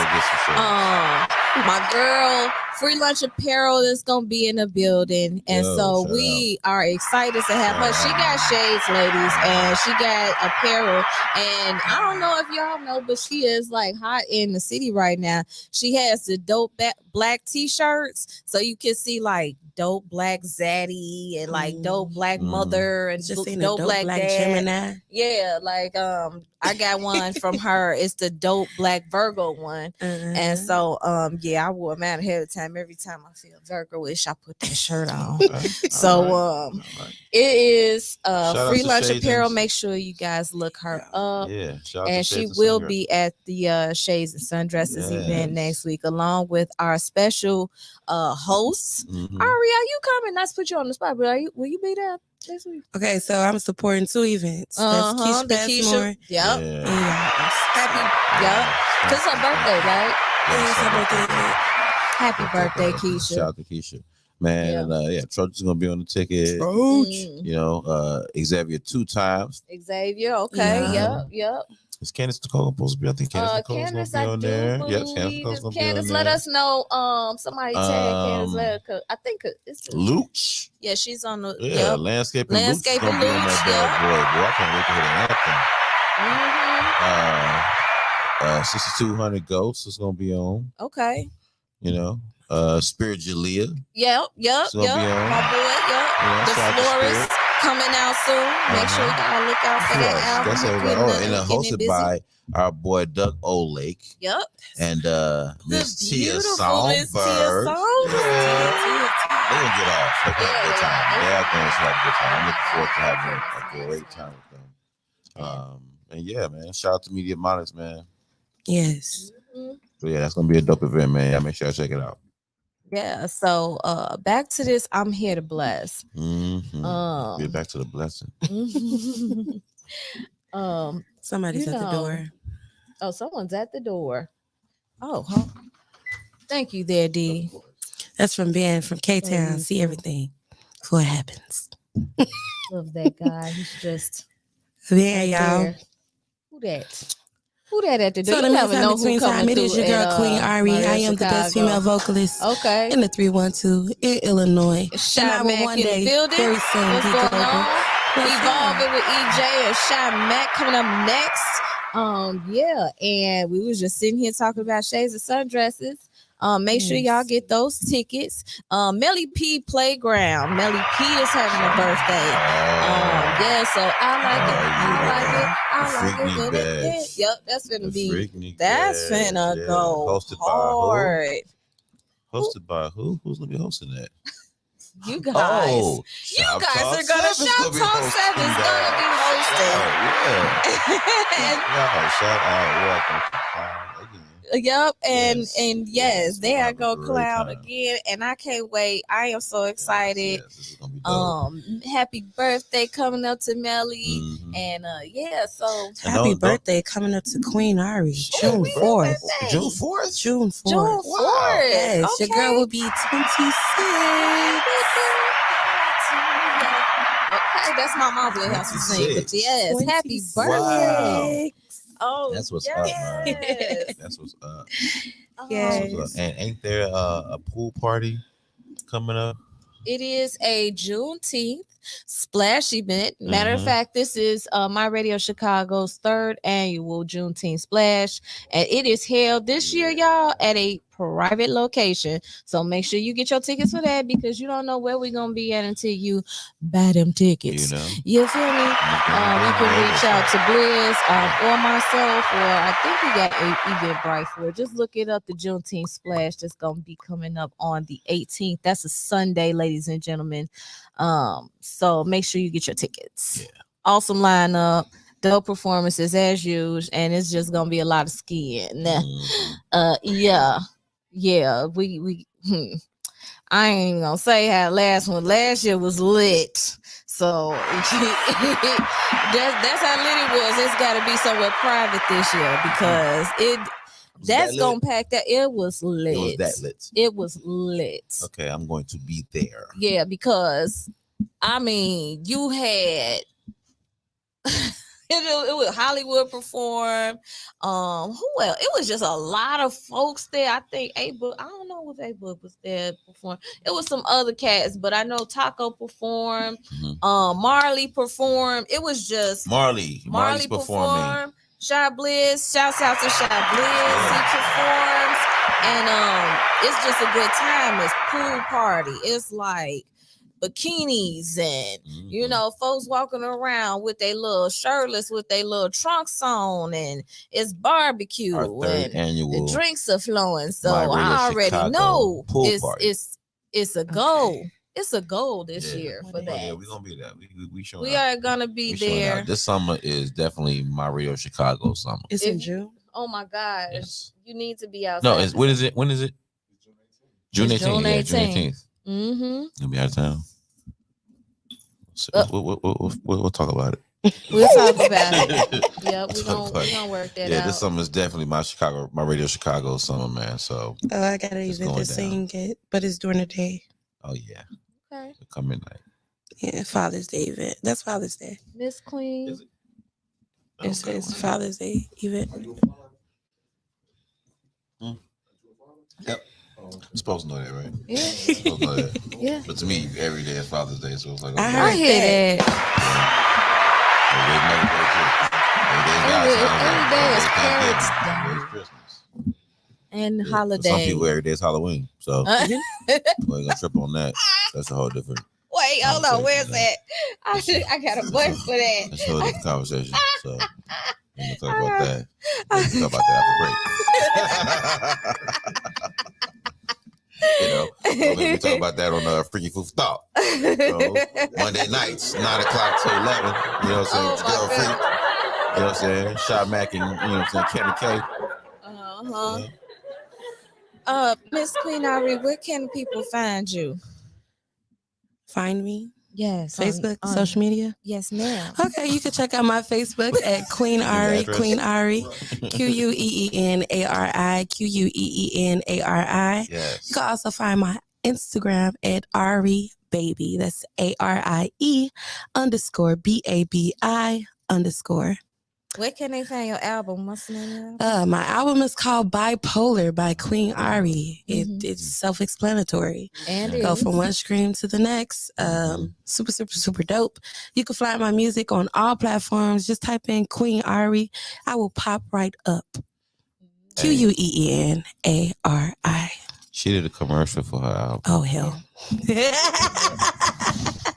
My girl, Free Lunch Apparel is gonna be in the building, and so we are excited to have her. She got shades, ladies, and she got apparel. And I don't know if y'all know, but she is like hot in the city right now. She has the dope black t-shirts, so you can see like dope black zaddy and like dope black mother and Just dope black dad. Gemini. Yeah, like I got one from her. It's the dope black Virgo one. And so yeah, I wore mine ahead of time. Every time I feel Virgo-ish, I put that shirt on. So it is Free Lunch Apparel. Make sure you guys look her up. Yeah, and she will be at the Shades and Sundresses event next week, along with our special hosts. Ari, are you coming? Not to put you on the spot, but will you be there next week? Okay, so I'm supporting 2 events. That's Keisha Passmore. Yep. Happy. Yep. Cause it's her birthday, right? Yeah, it's her birthday. Happy birthday, Keisha. Shout out to Keisha. Man, and Trojan's gonna be on the ticket. You know, Xavier 2 times. Xavier, okay. Yep. Is Candace Nicole supposed to be? I think Candace Nicole's gonna be on there. Yes, Candace Nicole's gonna be on there. Let us know. Somebody tag Candace. I think it's Luch. Yeah, she's on the Landscaping Luch is gonna be on that bad boy. I can't wait to hit anthem. 6200 Ghosts is gonna be on. Okay. You know, Spirit Jalea. Yep. My boy. The Florist coming out soon. Make sure y'all look out for that album. That's everybody. And hosted by our boy Doug Olake. Yep. And Miss Tia Songbird. They're gonna get off. They're gonna have a good time. They are going to have a good time. I'm looking forward to having a great time with them. And yeah, man. Shout out to Media Monix, man. Yes. So yeah, that's gonna be a dope event, man. Y'all make sure I check it out. Yeah. So back to this. I'm here to bless. Get back to the blessing. Somebody's at the door. Oh, someone's at the door. Oh, thank you there, D. That's from Ben from K-Town. See everything before it happens. Love that guy. He's just there, y'all. there. Who that? Who that at the door? So the meantime, between time, it is your girl, Queen Ari. I am the best female vocalist in the 312 in Illinois. Shy Mac one day, very soon. What's going on? Evolving with EJ and Shy Mac coming up next. Yeah, and we was just sitting here talking about Shades of Sundresses. Make sure y'all get those tickets. Melly P Playground. Melly P is having a birthday. Yeah, so I like it. Yep, that's gonna be. That's finna go hard. Hosted by who? Who's gonna be hosting that? You guys. You guys are gonna Shop Talk 7 is gonna be hosting. Shout out. Yep, and yes, they are gonna clown again, and I can't wait. I am so excited. Happy birthday coming up to Melly, and so happy birthday coming up to Queen Ari, June 4th. June 4th. June 4th. June 4th. Yes, your girl will be 26. Okay, that's my mom will have to sing, but yes, happy birthday. Oh, That's what's up, man. yes. That's what's up. Yes. That's what's up. And ain't there a pool party coming up? It is a Juneteenth splash event. Matter of Mhm. fact, this is My Radio Chicago's 3rd annual Juneteenth splash, and it is held this year, y'all, at a private location. So make sure you get your tickets for that because you don't know where we're gonna be at until you buy them tickets. You know? You feel me? You can reach out to Bliss or myself, or I think we got a Eventbrite for it. Just look it up, the Juneteenth splash that's gonna be coming up on the 18th. That's a Sunday, ladies and gentlemen. So make sure you get your tickets. Yeah. Awesome lineup, dope performances as usual, and it's just gonna be a lot of skiing. Yeah. We I ain't even gonna say how last year was lit. So that's how lit it was. It's got to be somewhere private this year because that's gonna pack that. It was lit. It was that lit. It was lit. Okay, I'm going to be there. Yeah, because I mean, you had it was Hollywood perform. Who else? It was just a lot of folks there. I think A-Book. I don't know if A-Book was there perform. It was some other cats, but I know Taco performed. Marley performed. It was just Marley performed. Shy Bliss. Shouts out to Shy Bliss. He performs, and it's just a good time. It's pool party. It's like bikinis and you know folks walking around with their little shirtless with their little trunks on, and it's barbecue Our 3rd and annual the drinks are flowing. So My Radio I already Chicago know pool party. it's a goal. It's a goal this year for that. Yeah, we're gonna be there. We showing We out. are gonna be We showing there. out. This summer is definitely My Radio Chicago summer. It's in June. Oh my gosh, Yes. you need to be outside. No, when is it? June 18th. It's June Yeah, June 18th. 18th. Gonna be out of town. So we'll talk about it. We'll talk about it. Yeah, we're gonna work that out. Yeah, this summer is definitely My Radio Chicago summer, man. So I got an event to sing it, but it's during the day. oh yeah. Okay. Come midnight. Yeah, Father's Day event. That's Father's Day. Miss Queen. Is it? It's Father's Day event. Yep. I'm supposed to know that, right? Yeah. Supposed to know that. Yeah. But to me, every day is Father's Day, so it's like I okay. heard I hear that. Every day is Mother's Day, too. Every day is Christmas. And Yeah. For holiday. some people, every day is Halloween. So we ain't gonna trip on that. That's a whole different. Wait, hold on. Where's conversation, that? I got a button for that. That's a whole different conversation. So we're gonna talk about that. We're gonna talk about that after break. You know, maybe we talk about that on Freaky Food for Thought. So, Monday nights, 9 o'clock to 11. You know what I'm saying? Oh, Girl my Freak. You know what I'm saying? Shot Mac and you know what I'm saying? Kenny K. Miss Queen Ari, where can people find you? Find me. Yes. Facebook, social media. Yes, ma'am. Okay, you can check out my Facebook at Queen Ari, address. Queen Ari, QUEENARI, QUEENARI. Yes. You can also find my Instagram at Ari Baby. That's ARIE_BABI_. Where can they find your album? What's the name of it? My album is called Bipolar by Queen Ari. It's self-explanatory. And Go from one stream to the next. Super, super, super dope. You can find my music on all platforms. Just type in Queen Ari. I will pop right up. QUEENARI. She did a commercial for her album. Oh, hell.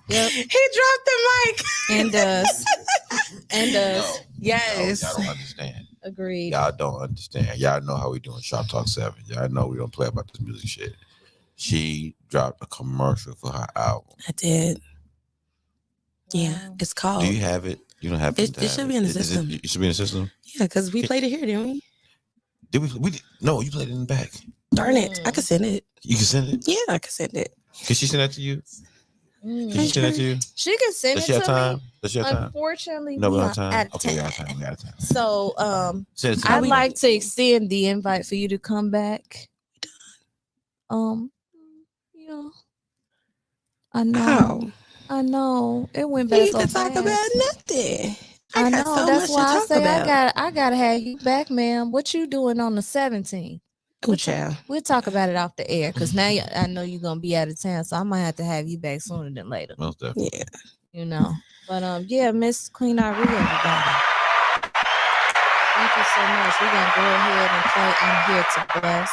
Yep. He dropped the mic. And does. Yes. Y'all don't understand. Agreed. Y'all don't understand. Y'all know how we doing Shop Talk 7. Y'all know we don't play about this music shit. She dropped a commercial for her album. I did. Yeah, it's called. Do you have it? You don't have it. It should be in the system. It should be in the system? Yeah, because we played it here, didn't we? Did we? No, you played it in the back. Darn it. I could send it. You can send it? Yeah, I could send it. Can she send that to you? Can she send that to you? She can send Does it she have to time? me. Does she have time? Unfortunately, No, we we don't are have time. out of Okay, we time. got time. We got time. So, Send it to I'd me. like to extend the invite for you to come back. You know, I know. How? I know. It went We back need so to talk fast. about nothing. I got know. so That's much to why I talk say about. I gotta have you back, ma'am. What you doing on the 17th? Oh, child. We'll talk about it off the air because now I know you're gonna be out of town, so I might have to have you back sooner than later. Most definitely. Yeah. You know. But yeah, Miss Queen Ari, everybody. Thank you so much. We're gonna go ahead and play I'm Here to Bless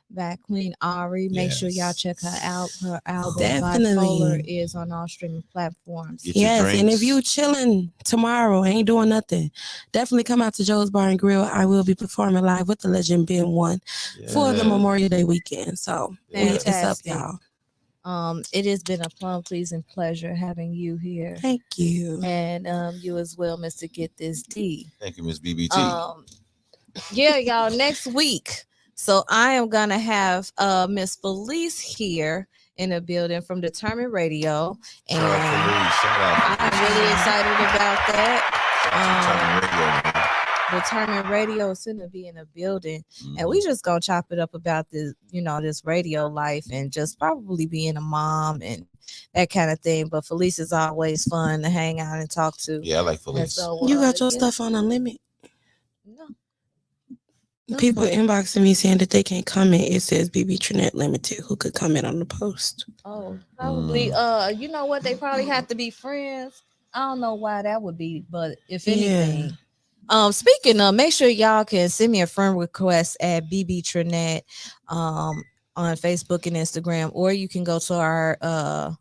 by Queen Ari. Make sure y'all check her out. Her album Bipolar is on all streaming platforms. Get your Yes, and drinks. if you chilling tomorrow, ain't doing nothing, definitely come out to Joe's Bar and Grill. I will be performing live with the legend Ben One for the Memorial Day weekend. So it's up, y'all. It has been a plum pleasing pleasure having you here. Thank you. And you as well, Mr. Get This D. Thank you, Miss BBT. Yeah, y'all, next week. So I am gonna have Miss Felice here in the building from Determined Radio. And I'm really excited about that. Determined Radio is going to be in the building, and we just gonna chop it up about this, this radio life and just probably being a mom and that kind of thing. But Felice is always fun to hang out and talk to. Yeah, I like Felice. So, you got your stuff on Unlimited? No. People inboxing me saying that they can't comment. It says BB Tranette Limited. Who could comment on the post? Oh, probably. You know what? They probably have to be friends. I don't know why that would be, but if anything. Speaking of, make sure y'all can send me a friend request at BB Tranette on Facebook and Instagram, or you can go to our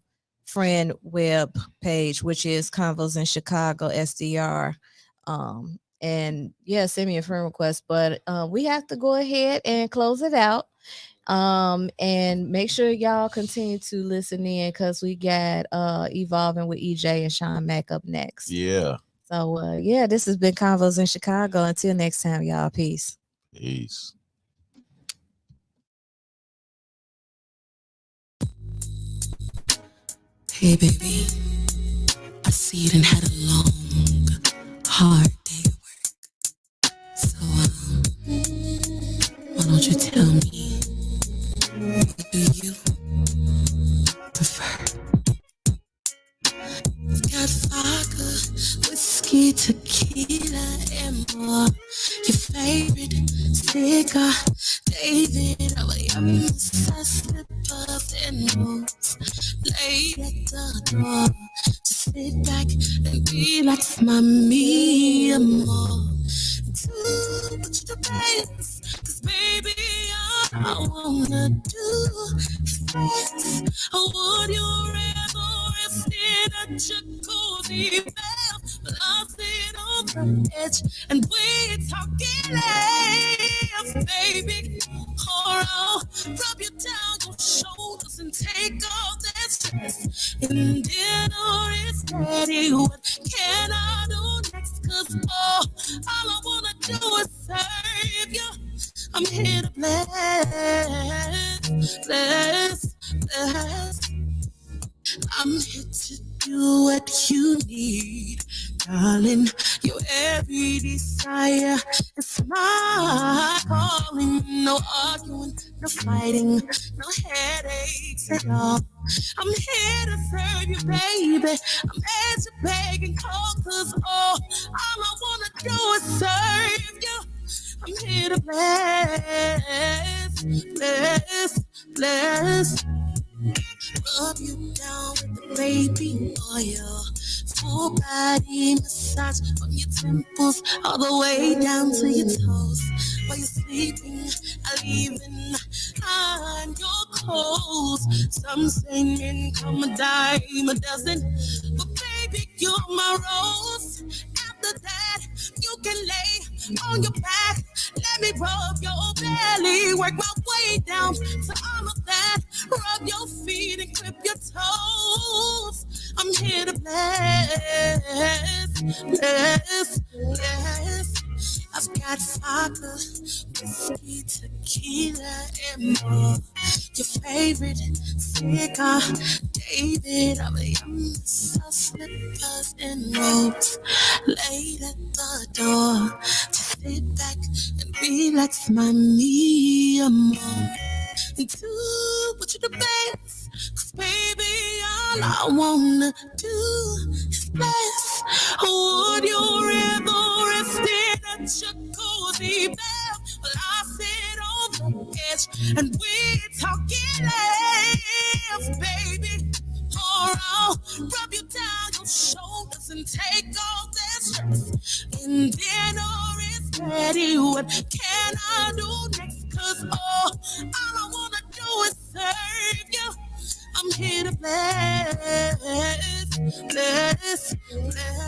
friend web page, which is Convos in Chicago SDR. And yeah, send me a friend request. But we have to go ahead and close it out. And make sure y'all continue to listen in because we got Evolving with EJ and Sean Mack up next. Yeah. So, yeah, this has been Convos in Chicago. Until next time, y'all. Peace. Peace. Hey, baby. I see you done had a long, hard day at work. So, why don't you tell me, what do you prefer? Got vodka, whiskey, tequila, and more. Your favorite cigar, David, slippers and moves. Laid at the door, just sit back and relax, mommy, amor. Do what you dance, 'cause baby, all I wanna do is dance. Would you rather rest in a jacuzzi bath? But I'll sit on the edge and we talking left, baby. Oh, rub you down your shoulders and take off that stress. And dinner is ready. What can I do next? 'Cause all I wanna do is serve you. I'm here to bless. I'm here to do what you need, darling. Your every desire is my calling. No arguing, no fighting, no headaches at all. I'm here to serve you, baby. I'm at your beg and call, 'cause all I wanna do is serve you. I'm here to bless. Rub you down with the baby oil. Full body massage from your temples all the way down to your toes. While you're sleeping, I'll even iron your clothes. Some say men come a dime a dozen, but baby, you're my rose. After that, you can lay on your back. Let me rub your belly, work my way down to all of that. Rub your feet and clip your toes. I'm here to bless. I've got vodka, whiskey, tequila, and more. Your favorite cigar, David, slippers and robes. Laid at the door, just sit back and relax, mommy, amor. And do what you do best, 'cause baby, all I wanna do is bless. Would you rather rest in a jacuzzi bath? Well, I sit on the edge and we're talking left, baby. Or I'll rub you down your shoulders and take all that stress. And dinner is ready. What can I do next? 'Cause all I wanna do is serve you. I'm here to bless. I know you like that.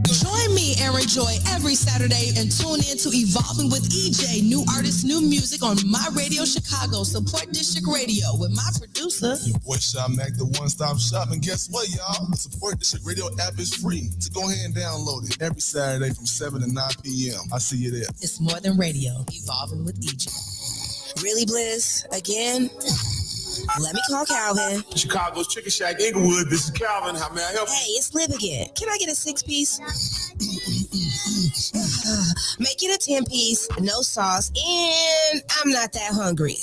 Join me, Aaron Joy, every Saturday and tune in to Evolving with EJ, new artists, new music on My Radio Chicago, Support District Radio with my producer. Your boy Shy Mac, the one-stop shop. And guess what, y'all? The Support District Radio app is free. So go ahead and download it every Saturday from 7 to 9 p.m. I see you there. It's more than radio. Evolving with EJ. Really, Bliss? Again? Let me call Calvin. Chicago's Chicken Shack, Inglewood. This is Calvin. How may I help you? Hey, it's Liv again. Can I get a 6-piece? Make it a 10-piece, no sauce, and I'm not that hungry.